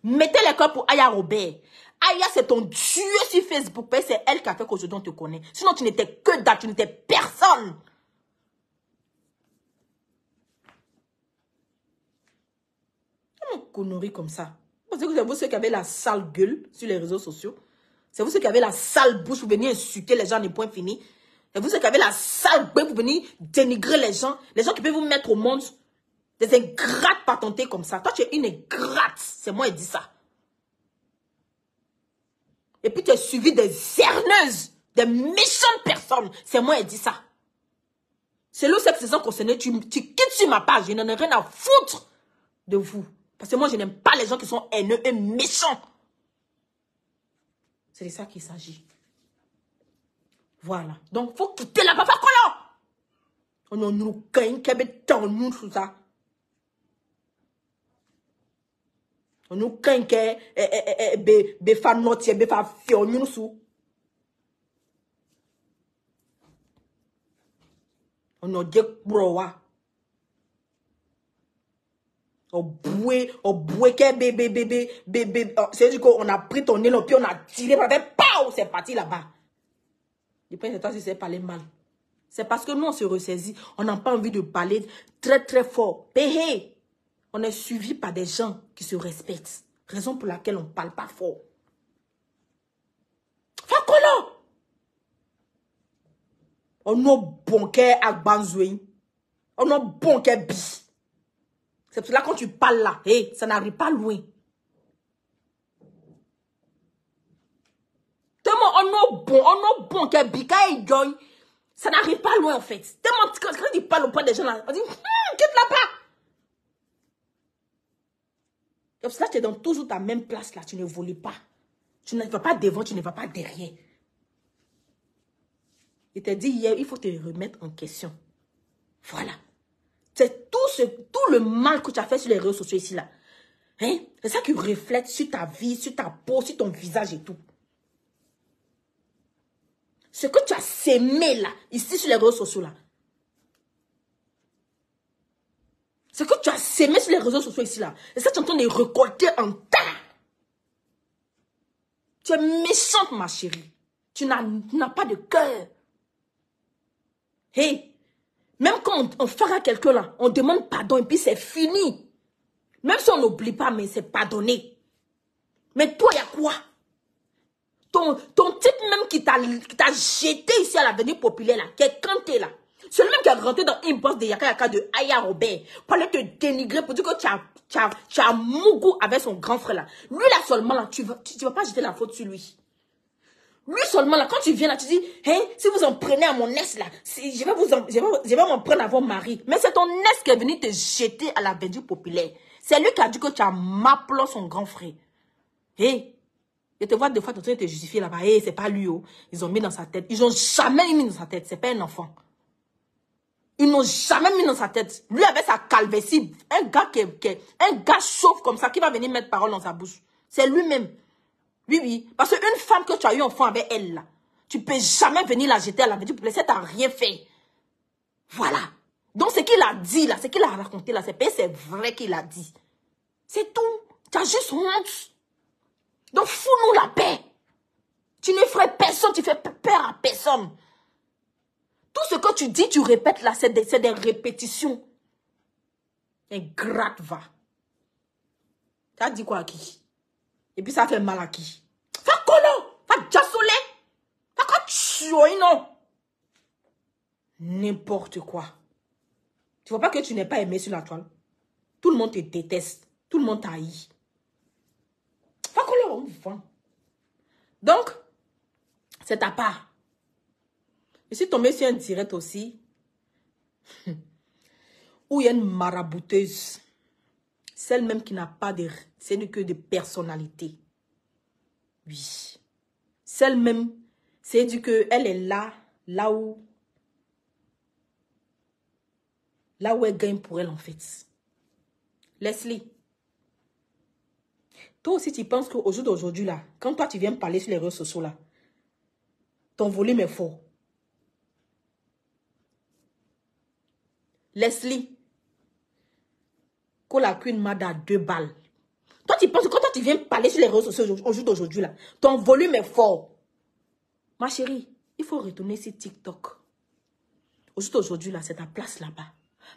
Mettez les cœurs pour Aya Robert. Aya, c'est ton Dieu sur Facebook. C'est elle qui a fait qu'aujourd'hui, on te connaît. Sinon, tu n'étais que dalle, tu n'étais personne. Une connerie comme ça. C'est vous ceux qui avez la sale gueule sur les réseaux sociaux. C'est vous ceux qui avez la sale bouche pour venir insulter les gens des points finis. C'est vous ceux qui avez la sale gueule pour venir dénigrer les gens. Les gens qui peuvent vous mettre au monde. Des ingrates patentées comme ça. Toi, tu es une ingrate. C'est moi qui dis ça. Et puis, tu es suivi des cerneuses, des méchantes personnes. C'est moi qui dis ça. C'est le sexe sont concernés. Tu quittes sur ma page. Je n'en ai rien à foutre de vous. Parce que moi, je n'aime pas les gens qui sont haineux et méchants. C'est de ça qu'il s'agit. Voilà. Donc, il faut quitter là-bas. On nous gagne qui est nous tout ça. On nous gagne qui est fa notier, be fa fion nous sous. On nous dit browa. On boué que bébé. C'est-à-dire qu'on a pris ton nez, puis on a tiré, c'est parti là-bas. Et puis c'est toi si c'est parler mal. C'est parce que nous on se ressaisit, on n'a pas envie de parler très très fort. Hey, on est suivi par des gens qui se respectent. Raison pour laquelle on ne parle pas fort. Fakolo! On a bon cœur à Banzouin. On a bon cœur bi. C'est pour cela quand tu parles là, hey, ça n'arrive pas loin. Tellement on a bon cœur bi, quand il gagne, ça n'arrive pas loin en fait. Tellement quand il parle auprès des gens là, on dit, quitte là-bas. C'est pour cela que tu es dans toujours ta même place là, tu ne voles pas. Tu ne vas pas devant, tu ne vas pas derrière. Il t'a dit hier, il faut te remettre en question. Voilà. C'est tout le mal que tu as fait sur les réseaux sociaux ici là. Hein? C'est ça qui reflète sur ta vie, sur ta peau, sur ton visage et tout. Ce que tu as sémé là, ici sur les réseaux sociaux là. Ce que tu as sémé sur les réseaux sociaux ici là. Et ça, tu es en train de récolter en tas. Tu es méchante, ma chérie. Tu n'as pas de cœur. Hey, même quand on fera quelqu'un là, on demande pardon et puis c'est fini. Même si on n'oublie pas, mais c'est pardonné. Mais toi, il y a quoi? Ton type même qui t'a jeté ici à l'avenue populaire là, qui est canté là. C'est le même qui est rentré dans une bosse de Yaka Yaka de Aya Robert pour aller te dénigrer, pour dire que tu as mougou avec son grand frère là. Lui là seulement là, tu vas pas jeter la faute sur lui. Lui seulement là, quand tu viens là, tu dis, hein, si vous en prenez à mon ex là, je vais m'en prendre à votre mari. Mais c'est ton ex qui est venu te jeter à l'avenue populaire. C'est lui qui a dit que tu as mappelé son grand frère. Hey, je te vois des fois en train de te justifier là-bas. Hey, c'est pas lui, oh. Ils ont mis dans sa tête. Ils n'ont jamais mis dans sa tête. C'est pas un enfant. Ils n'ont jamais mis dans sa tête. Lui avec sa calvétie, un gars chauve comme ça qui va venir mettre parole dans sa bouche. C'est lui-même. Oui, oui. Parce qu'une femme que tu as eu enfant avec elle là, tu peux jamais venir la jeter à la maison. Ça t'a rien fait. Voilà. Donc ce qu'il a dit là, ce qu'il a raconté là, c'est vrai qu'il a dit. C'est tout. Tu as juste honte. Donc fous-nous la paix. Tu ne ferais personne, tu fais peur à personne. Tout ce que tu dis, tu répètes là, c'est des répétitions. Ingrate va. Tu as dit quoi à qui? Et puis ça fait mal à qui? Fa colo, fa jasolé, fa quoi tuer non? N'importe quoi. Tu vois pas que tu n'es pas aimé sur la toile? Tout le monde te déteste. Tout le monde t'haït. Fa colo, on vend. Donc, c'est ta part. Je suis tombée sur un direct aussi. Où il y a une marabouteuse. Celle même qui n'a pas de... C'est que de personnalité. Oui. Celle même, c'est du que elle est là où elle gagne pour elle en fait. Leslie. Toi aussi tu penses qu'au jour d'aujourd'hui là, quand toi tu viens me parler sur les réseaux sociaux là, ton volume est fort. Leslie. Que la queen m'a donné 2 balles. Toi, tu penses que quand toi, tu viens parler sur les réseaux sociaux au jour d'aujourd'hui, là, ton volume est fort. Ma chérie, il faut retourner sur TikTok. Au jour d'aujourd'hui, là, c'est ta place là-bas.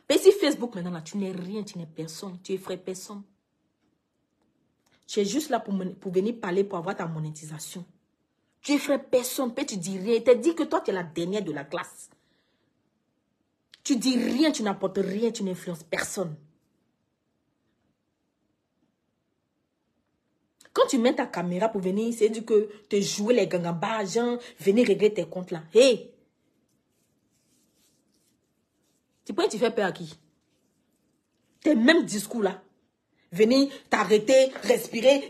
Mais si Facebook, maintenant, là, tu n'es rien, tu n'es personne, tu effraies personne. Tu es juste là pour venir parler, pour avoir ta monétisation. Tu effraies personne, puis tu dis rien. Tu dis que toi, tu es la dernière de la classe. Tu dis rien, tu n'apportes rien, tu n'influences personne. Quand tu mets ta caméra pour venir, c'est du que te jouer les gangambas, genre, venir régler tes comptes là. Hey! Tu peux te faire peur à qui? Tes mêmes discours là. Venir t'arrêter, respirer.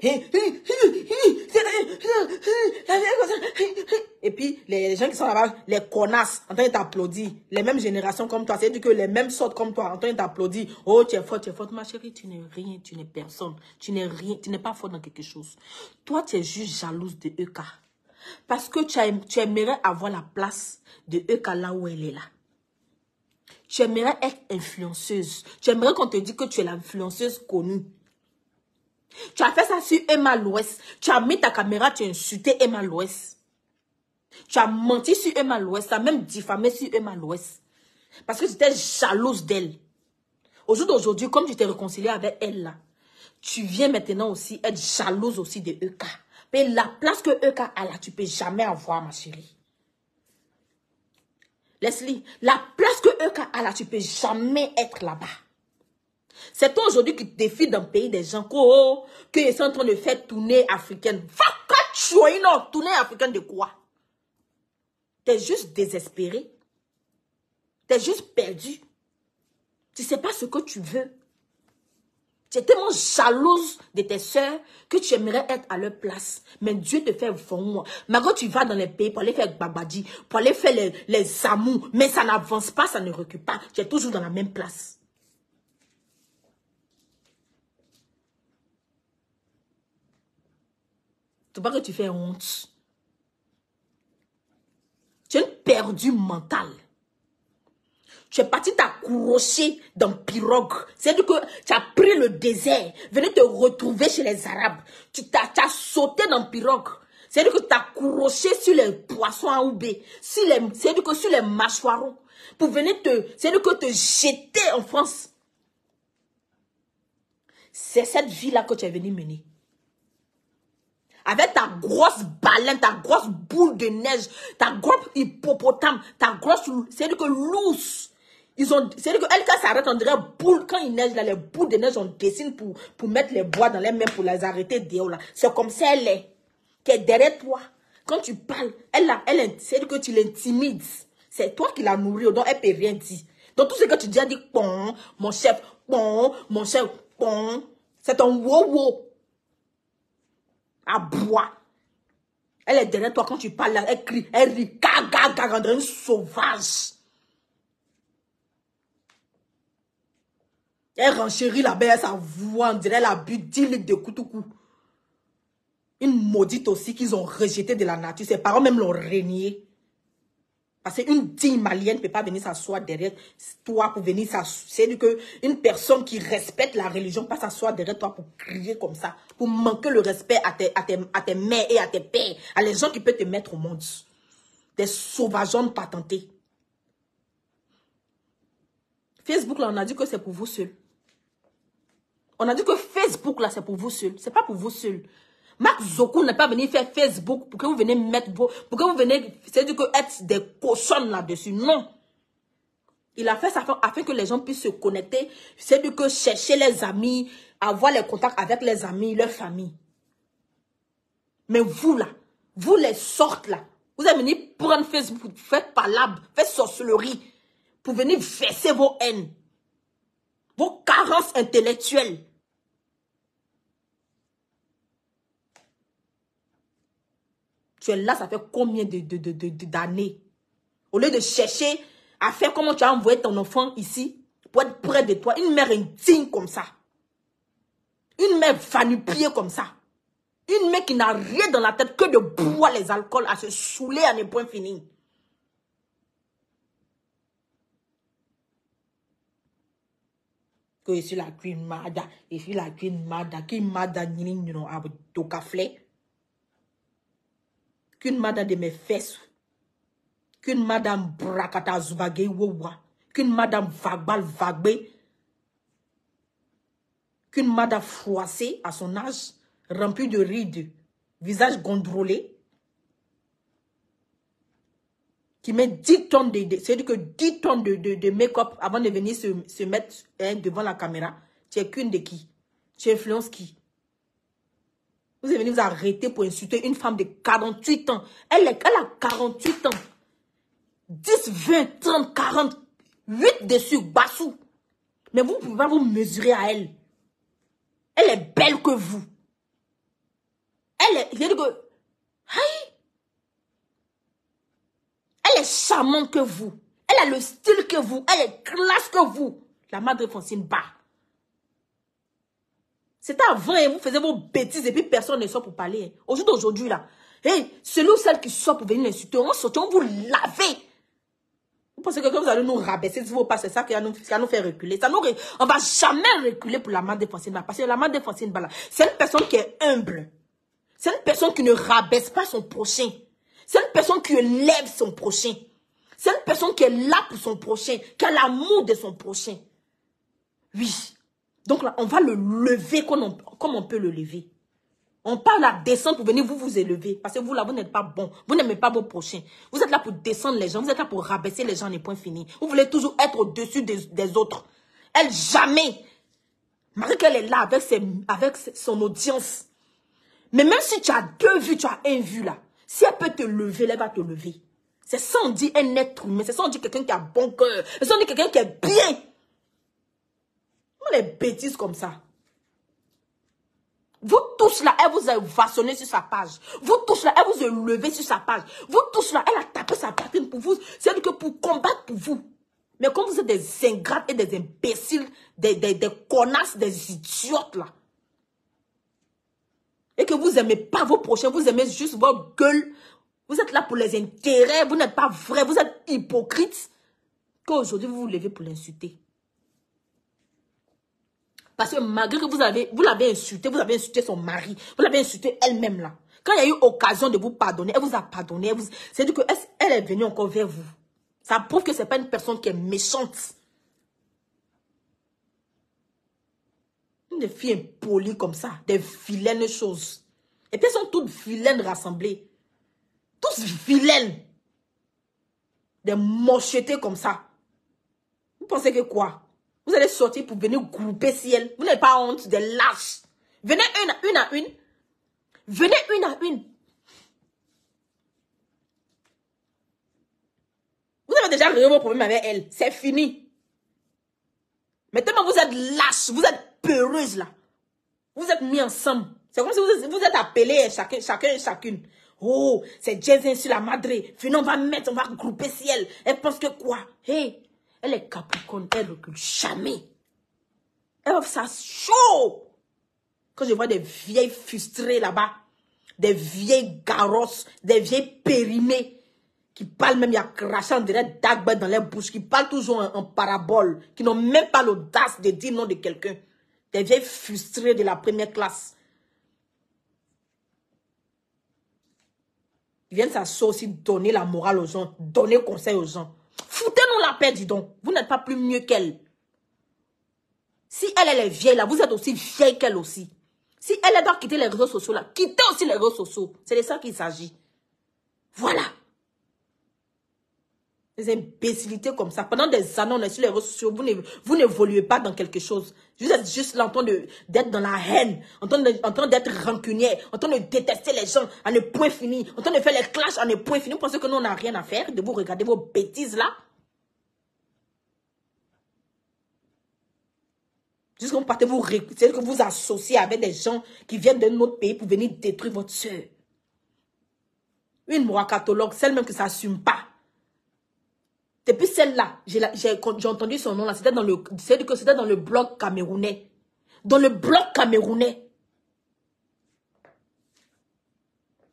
Et puis, les gens qui sont là-bas, les connasses, en train de t'applaudir. Les mêmes générations comme toi. C'est-à-dire que les mêmes sortes comme toi, en train de t'applaudir. Oh, tu es forte, ma chérie. Tu n'es rien, tu n'es personne. Tu n'es rien, tu n'es pas forte dans quelque chose. Toi, tu es juste jalouse de Eka. Parce que tu aimerais avoir la place de Eka là où elle est là. Tu aimerais être influenceuse. Tu aimerais qu'on te dise que tu es l'influenceuse connue. Tu as fait ça sur Emma Louest. Tu as mis ta caméra, tu as insulté Emma Louest. Tu as menti sur Emma Louest. Tu as même diffamé sur Emma Louest. Parce que tu étais jalouse d'elle. Au jour d'aujourd'hui, comme tu t'es réconcilié avec elle là, tu viens maintenant aussi être jalouse aussi de Eka. Mais la place que Eka a là, tu ne peux jamais avoir, ma chérie. Leslie, la place que Eka a là, tu ne peux jamais être là-bas. C'est toi aujourd'hui qui défie d'un pays des gens qu'ils sont en train de faire tournée africaine. Tournée africaine de quoi? T'es juste désespéré. T'es juste perdu. Tu ne sais pas ce que tu veux. Tu es tellement jalouse de tes soeurs que tu aimerais être à leur place. Mais Dieu te fait vendre. Mais quand tu vas dans les pays pour aller faire babadi, pour aller faire les amous, mais ça n'avance pas, ça ne recule pas. Tu es toujours dans la même place. Tu vois que tu fais honte. Tu es une perdue mentale. Tu es parti t'accrocher dans pirogue. C'est-à-dire que tu as pris le désert. Venez te retrouver chez les Arabes. Tu as sauté dans pirogue. C'est-à-dire que tu as accroché sur les poissons à oubé. C'est-à-dire que sur les mâchoirons. Pour venir c'est-à-dire que te jeter en France. C'est cette vie-là que tu es venu mener. Avec ta grosse baleine, ta grosse boule de neige, ta grosse hippopotame, ta grosse... C'est-à-dire que l'ours... C'est-à-dire qu'elle, quand ça arrête, on dirait boule. Quand il neige, là, les boules de neige, on dessine pour mettre les bois dans les mains, pour les arrêter dehors, là. C'est comme ça elle est. Qui est derrière toi. Quand tu parles, c'est-à-dire que tu l'intimides. C'est toi qui la nourris, donc elle ne peut rien dire. Donc tout ce que tu dis, elle dit, bon, mon chef, bon, c'est ton wow-wow. À bois. Elle est derrière toi quand tu parles, là, elle crie, elle rit, gaga, on dirait une sauvage. Elle renchérit là-bas, sa voix, on dirait la bu 10 litres de Koutoukou. Une maudite aussi qu'ils ont rejetée de la nature. Ses parents même l'ont renié. Parce qu'une digne malienne ne peut pas venir s'asseoir derrière toi pour venir s'asseoir. C'est-à-dire qu'une personne qui respecte la religion ne peut pas s'asseoir derrière toi pour crier comme ça. Pour manquer le respect à tes mères et à tes pères. À les gens qui peuvent te mettre au monde. Des sauvageons patentés. Facebook, là, on a dit que c'est pour vous seuls. On a dit que Facebook, là, c'est pour vous seuls. C'est pas pour vous seuls. Mark Zuckerberg n'est pas venu faire Facebook pour que vous venez mettre vos... Pour que vous venez... C'est-à-dire que être des cochons là-dessus. Non. Il a fait ça afin que les gens puissent se connecter. C'est-à-dire que chercher les amis, avoir les contacts avec les amis, leur famille. Mais vous, là, vous les sortes, là, vous allez venir prendre Facebook, faire palabre, faire sorcellerie, pour venir verser vos haines, vos carences intellectuelles. Tu es là, ça fait combien d'années? Au lieu de chercher à faire comment tu as envoyé ton enfant ici, pour être près de toi, une mère indigne comme ça. Une mère va-nu-pied comme ça. Une mère qui n'a rien dans la tête que de boire les alcools, à se saouler à ne point fini. Que je suis la Queen Mada, je suis la Queen Mada, qui Mada n'y a pas de café. Qu'une madame de mes fesses, qu'une madame brakata zubage wowa, qu'une madame vagbal vagbe, qu'une madame froissée à son âge, remplie de rides, visage gondrolé, qui met 10 tonnes c'est-à-dire que 10 tonnes de make-up avant de venir se mettre devant la caméra. Tu es qu'une de qui? Tu influences qui? Vous êtes venu vous arrêter pour insulter une femme de 48 ans. Elle a 48 ans. 10, 20, 30, 40, 8 dessus, bassou. Mais vous ne pouvez pas vous mesurer à elle. Elle est belle que vous. Elle est... Je dis que... Aïe. Elle est charmante que vous. Elle a le style que vous. Elle est classe que vous. La Madre Francine Ba. C'était avant, et vous faisiez vos bêtises et puis personne ne sort pour parler. Aujourd'hui, là, hey, celui ou celle qui sort pour venir l'insulter, on sort, on vous lavez. Vous pensez que quand vous allez nous rabaisser, si vous passez ça, qui va nous faire reculer. On ne va jamais reculer pour la Madre Francine Ba. Parce que la Madre Francine Ba, c'est une personne qui est humble. C'est une personne qui ne rabaisse pas son prochain. C'est une personne qui élève son prochain. C'est une personne qui est là pour son prochain, qui a l'amour de son prochain. Oui. Donc là, on va le lever comme on peut le lever. On parle à descendre pour venir vous élever. Parce que vous, là, vous n'êtes pas bon. Vous n'aimez pas vos prochains. Vous êtes là pour descendre les gens. Vous êtes là pour rabaisser les gens, les points finis. Vous voulez toujours être au-dessus des autres. Elle, jamais. Malgré qu'elle est là avec son audience. Mais même si tu as 2 vues, tu as 1 vue là. Si elle peut te lever, elle va te lever. C'est ça on dit un être humain. C'est ça on dit quelqu'un qui a bon cœur. C'est ça on dit quelqu'un qui est bien. Les bêtises comme ça. Vous tous là, elle vous a vassonné sur sa page. Vous tous là, elle vous a levé sur sa page. Vous tous là, elle a tapé sa poitrine pour vous. C'est-à-dire que pour combattre pour vous. Mais comme vous êtes des ingrates et des imbéciles, des connasses, des idiotes là. Et que vous n'aimez pas vos prochains, vous aimez juste votre gueule. Vous êtes là pour les intérêts, vous n'êtes pas vrai, vous êtes hypocrite. Qu'aujourd'hui vous vous levez pour l'insulter. Parce que malgré que vous l'avez insulté, vous avez insulté son mari, vous l'avez insulté elle-même là. Quand il y a eu occasion de vous pardonner, elle vous a pardonné. C'est-à-dire qu'elle est venue encore vers vous. Ça prouve que ce n'est pas une personne qui est méchante. Des filles impolies comme ça, des vilaines choses. Et puis elles sont toutes vilaines rassemblées. Tous vilaines. Des mochetés comme ça. Vous pensez que quoi? Vous allez sortir pour venir grouper ciel. Vous n'avez pas honte des lâches. Venez une à une. Venez une à une. Vous avez déjà réglé vos problèmes avec elle. C'est fini. Maintenant, vous êtes lâches. Vous êtes peureuses là. Vous êtes mis ensemble. C'est comme si vous êtes appelés chacun et chacune. Oh, c'est Jésus sur la Madre. Venez, on va grouper ciel. Elle pense que quoi? Hey. Elle est capricorne, elle ne recule jamais. Elle offre ça chaud. Quand je vois des vieilles frustrées là-bas, des vieilles garrosses, des vieilles périmées, qui parlent même, il y a craché en direct d'agbe dans les bouches, qui parlent toujours en parabole, qui n'ont même pas l'audace de dire non de quelqu'un. Des vieilles frustrées de la première classe. Ils viennent s'asseoir aussi, donner la morale aux gens, donner conseil aux gens. Foutez-nous la paix, dis donc. Vous n'êtes pas plus mieux qu'elle. Si elle est vieille là, vous êtes aussi vieille qu'elle aussi. Si elle doit quitter les réseaux sociaux là, quittez aussi les réseaux sociaux. C'est de ça qu'il s'agit. Voilà. Des imbécilités comme ça. Pendant des années, on est sur les réseaux sociaux. Vous n'évoluez pas dans quelque chose. Vous êtes juste là en train d'être dans la haine, en train d'être rancunière, en train de détester les gens à ne point fini, en train de faire les clashs à ne point fini. Vous pensez que nous, on n'a rien à faire de vous regarder vos bêtises là? Jusqu'à vous partez, c'est que vous associez avec des gens qui viennent d'un autre pays pour venir détruire votre soeur. Une morakatologue, celle même que ça n'assume pas. Depuis celle-là, j'ai entendu son nom là, c'était dans le blog camerounais. Dans le blog camerounais.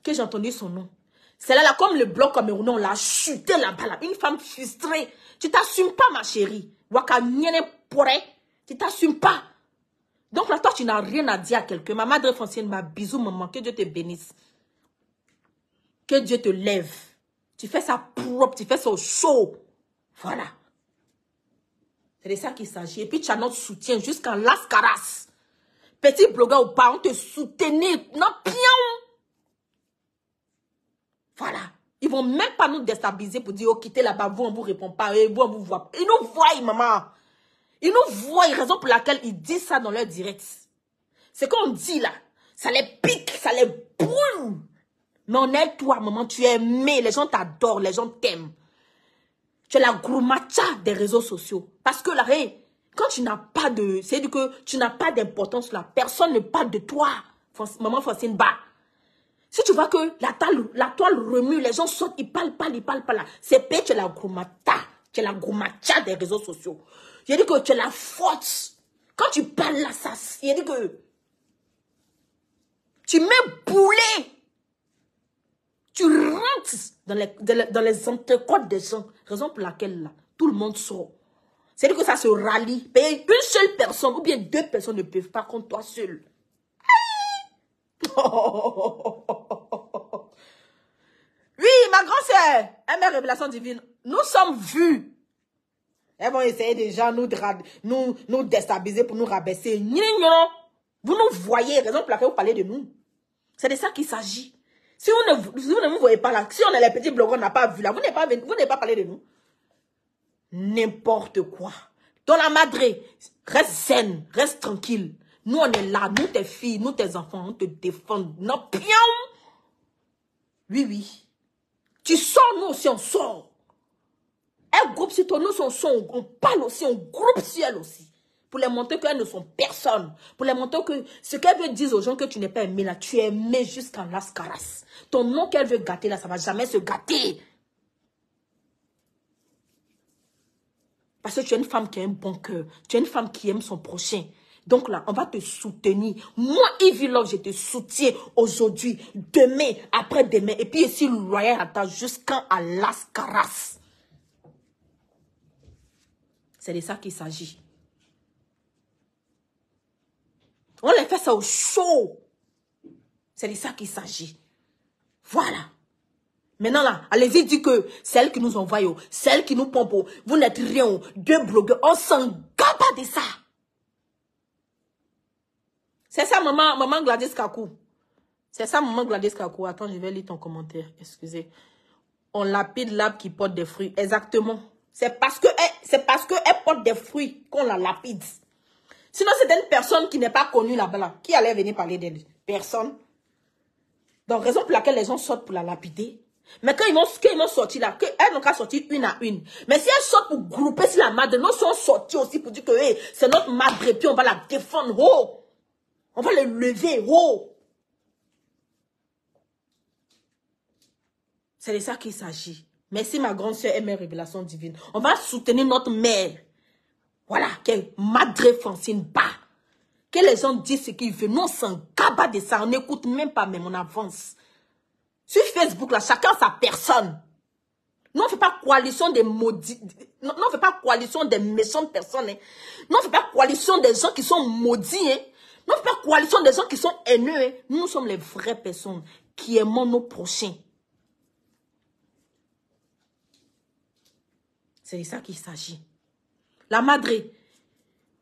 Que j'ai entendu son nom. Celle-là, là, comme le blog camerounais, on l'a chuté là-bas, là. Une femme frustrée. Tu t'assumes pas, ma chérie. Waka mienne pourrait. Tu t'assumes pas. Donc là, toi, tu n'as rien à dire à quelqu'un. Ma Madre Francine, ma bisou, maman. Que Dieu te bénisse. Que Dieu te lève. Tu fais ça propre, tu fais ça au chaud. Voilà. C'est de ça qu'il s'agit. Et puis, tu as notre soutien jusqu'en Las Caras. Petit blogueur ou pas, on te soutenir. Non, pion. Voilà. Ils vont même pas nous déstabiliser pour dire, oh, quittez là-bas, vous, on vous répond pas. Et vous, on vous voit. Ils nous voient, maman. Ils nous voient, raison pour laquelle ils disent ça dans leur direct. C'est qu'on dit là, ça les pique, ça les brûle. Mais on est toi, maman, tu es aimé, les gens t'adorent, les gens t'aiment. Tu es la groumacha des réseaux sociaux. Parce que là, hey, quand tu n'as pas de... C'est-à-dire que tu n'as pas d'importance là. Personne ne parle de toi, maman Francine Ba. Si tu vois que la toile remue, les gens sautent, ils parlent pas là. C'est payé, tu es la gourmata. Tu es la gourmata des réseaux sociaux. J'ai dit que tu es la force. Quand tu parles là, ça, il dit que tu mets boulet. Tu rentres dans les entrecôtes des gens. Raison pour laquelle là, tout le monde sort. C'est-à-dire que ça se rallie. Mais une seule personne ou bien deux personnes ne peuvent pas contre toi seul. Oui, ma grande-sœur, elle met révélation divine. Nous sommes vus. Elles vont essayer déjà nous déstabiliser pour nous rabaisser. Vous nous voyez, raison pour laquelle vous parlez de nous. C'est de ça qu'il s'agit. Si vous ne vous voyez pas là, si on est les petits blogueurs, on n'a pas vu là, vous n'avez pas parlé de nous. N'importe quoi. Dans la madré, reste zen, reste tranquille. Nous, on est là, nous, tes filles, nous, tes enfants, on te défend. Non, pion. Oui, oui. Tu sors, nous aussi, on sort. Un groupe sur toi, nous, on parle aussi, on groupe sur elle aussi. Pour les montrer qu'elles ne sont personne. Pour les montrer que ce qu'elle veut dire aux gens que tu n'es pas aimé là, tu es aimé jusqu'en lascaras. Ton nom qu'elle veut gâter là, ça ne va jamais se gâter. Parce que tu es une femme qui a un bon cœur. Tu es une femme qui aime son prochain. Donc là, on va te soutenir. Moi, Ivy Love, je te soutiens aujourd'hui, demain, après-demain. Et puis ici, loyal à ta jusqu'à lascaras. C'est de ça qu'il s'agit. On les fait ça au show. C'est de ça qu'il s'agit. Voilà. Maintenant là, allez-y dire que c'est elle qui nous envoie, c'est elle qui nous pompe. Vous n'êtes rien, deux blogueurs, on s'en gaba de ça. C'est ça, maman Gladys Kakou. C'est ça, maman Gladys Kakou. Attends, je vais lire ton commentaire. Excusez. On lapide l'arbre qui porte des fruits. Exactement. C'est parce qu'elle porte des fruits qu'on la lapide. Sinon, c'est une personne qui n'est pas connue là-bas. Là. Qui allait venir parler d'elle? Personne. Donc, raison pour laquelle les gens sortent pour la lapider. Mais quand ils vont sortir là, elles n'ont qu'à sortir une à une. Mais si elles sortent pour grouper sur la madre, nous sommes sortis aussi pour dire que hey, c'est notre madre et puis on va la défendre. Oh! On va les lever. Oh! C'est de ça qu'il s'agit. Merci ma grande sœur et mes révélations divines. On va soutenir notre mère. Voilà, qu'elle madre Francine Ba. Que les gens disent ce qu'ils veulent. Nous, on s'en gabat de ça. On n'écoute même pas, même on avance. Sur Facebook, là, chacun sa personne. Nous, on ne fait pas coalition des maudits. Nous, on ne fait pas coalition des méchantes personnes. Hein. Nous, on ne fait pas coalition des gens qui sont maudits. Hein. Nous, on ne fait pas coalition des gens qui sont haineux. Hein. Nous sommes les vraies personnes qui aimons nos prochains. C'est de ça qu'il s'agit. La madré,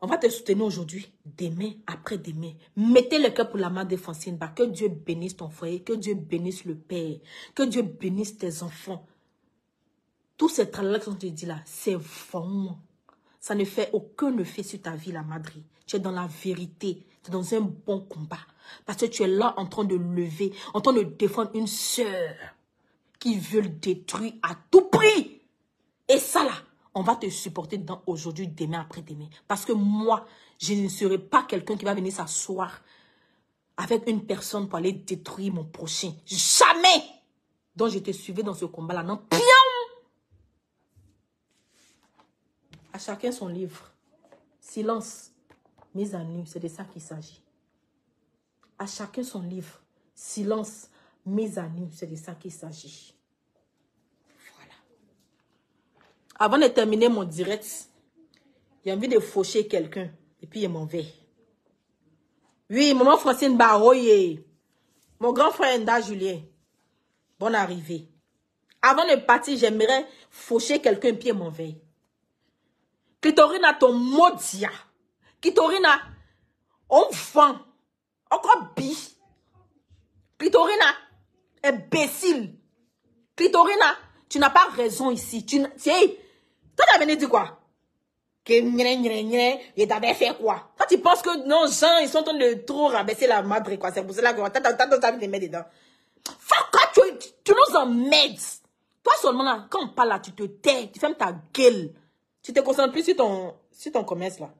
on va te soutenir aujourd'hui, demain, après-demain. Mettez le cœur pour la madre Francine Ba. Que Dieu bénisse ton foyer, que Dieu bénisse le père, que Dieu bénisse tes enfants. Tous ces travaux que je te dis là, c'est vraiment. Ça ne fait aucun effet sur ta vie, la madré. Tu es dans la vérité, tu es dans un bon combat. Parce que tu es là en train de lever, en train de défendre une sœur qui veut le détruire à tout prix. Et ça là, on va te supporter dedans aujourd'hui, demain, après-demain. Parce que moi, je ne serai pas quelqu'un qui va venir s'asseoir avec une personne pour aller détruire mon prochain. Jamais! Donc je te suivais dans ce combat-là. Non, pion! À chacun son livre. Silence. Mise à nu, c'est de ça qu'il s'agit. À chacun son livre. Silence. Mise à nu, c'est de ça qu'il s'agit. Avant de terminer mon direct, j'ai envie de faucher quelqu'un. Et puis, il m'en va. Oui, maman Francine Baroye. Mon grand frère Nda Julien. Bonne arrivée. Avant de partir, j'aimerais faucher quelqu'un et puis il m'en va. Clitorina, ton maudia. Clitorina, on vend. Encore bi. Clitorina, imbécile. Clitorina, tu n'as pas raison ici. Tu sais, toi, tu as venu dire quoi? Que il t'avait fait quoi? Toi, tu penses que non, gens, ils sont en train de trop rabaisser la madre, quoi. C'est pour cela que t'as envie de les mettre dedans. Fuck, tu nous emmerdes. Toi seulement, là, quand on parle là, tu te tais, tu fermes ta gueule. Tu te concentres plus sur ton commerce, là.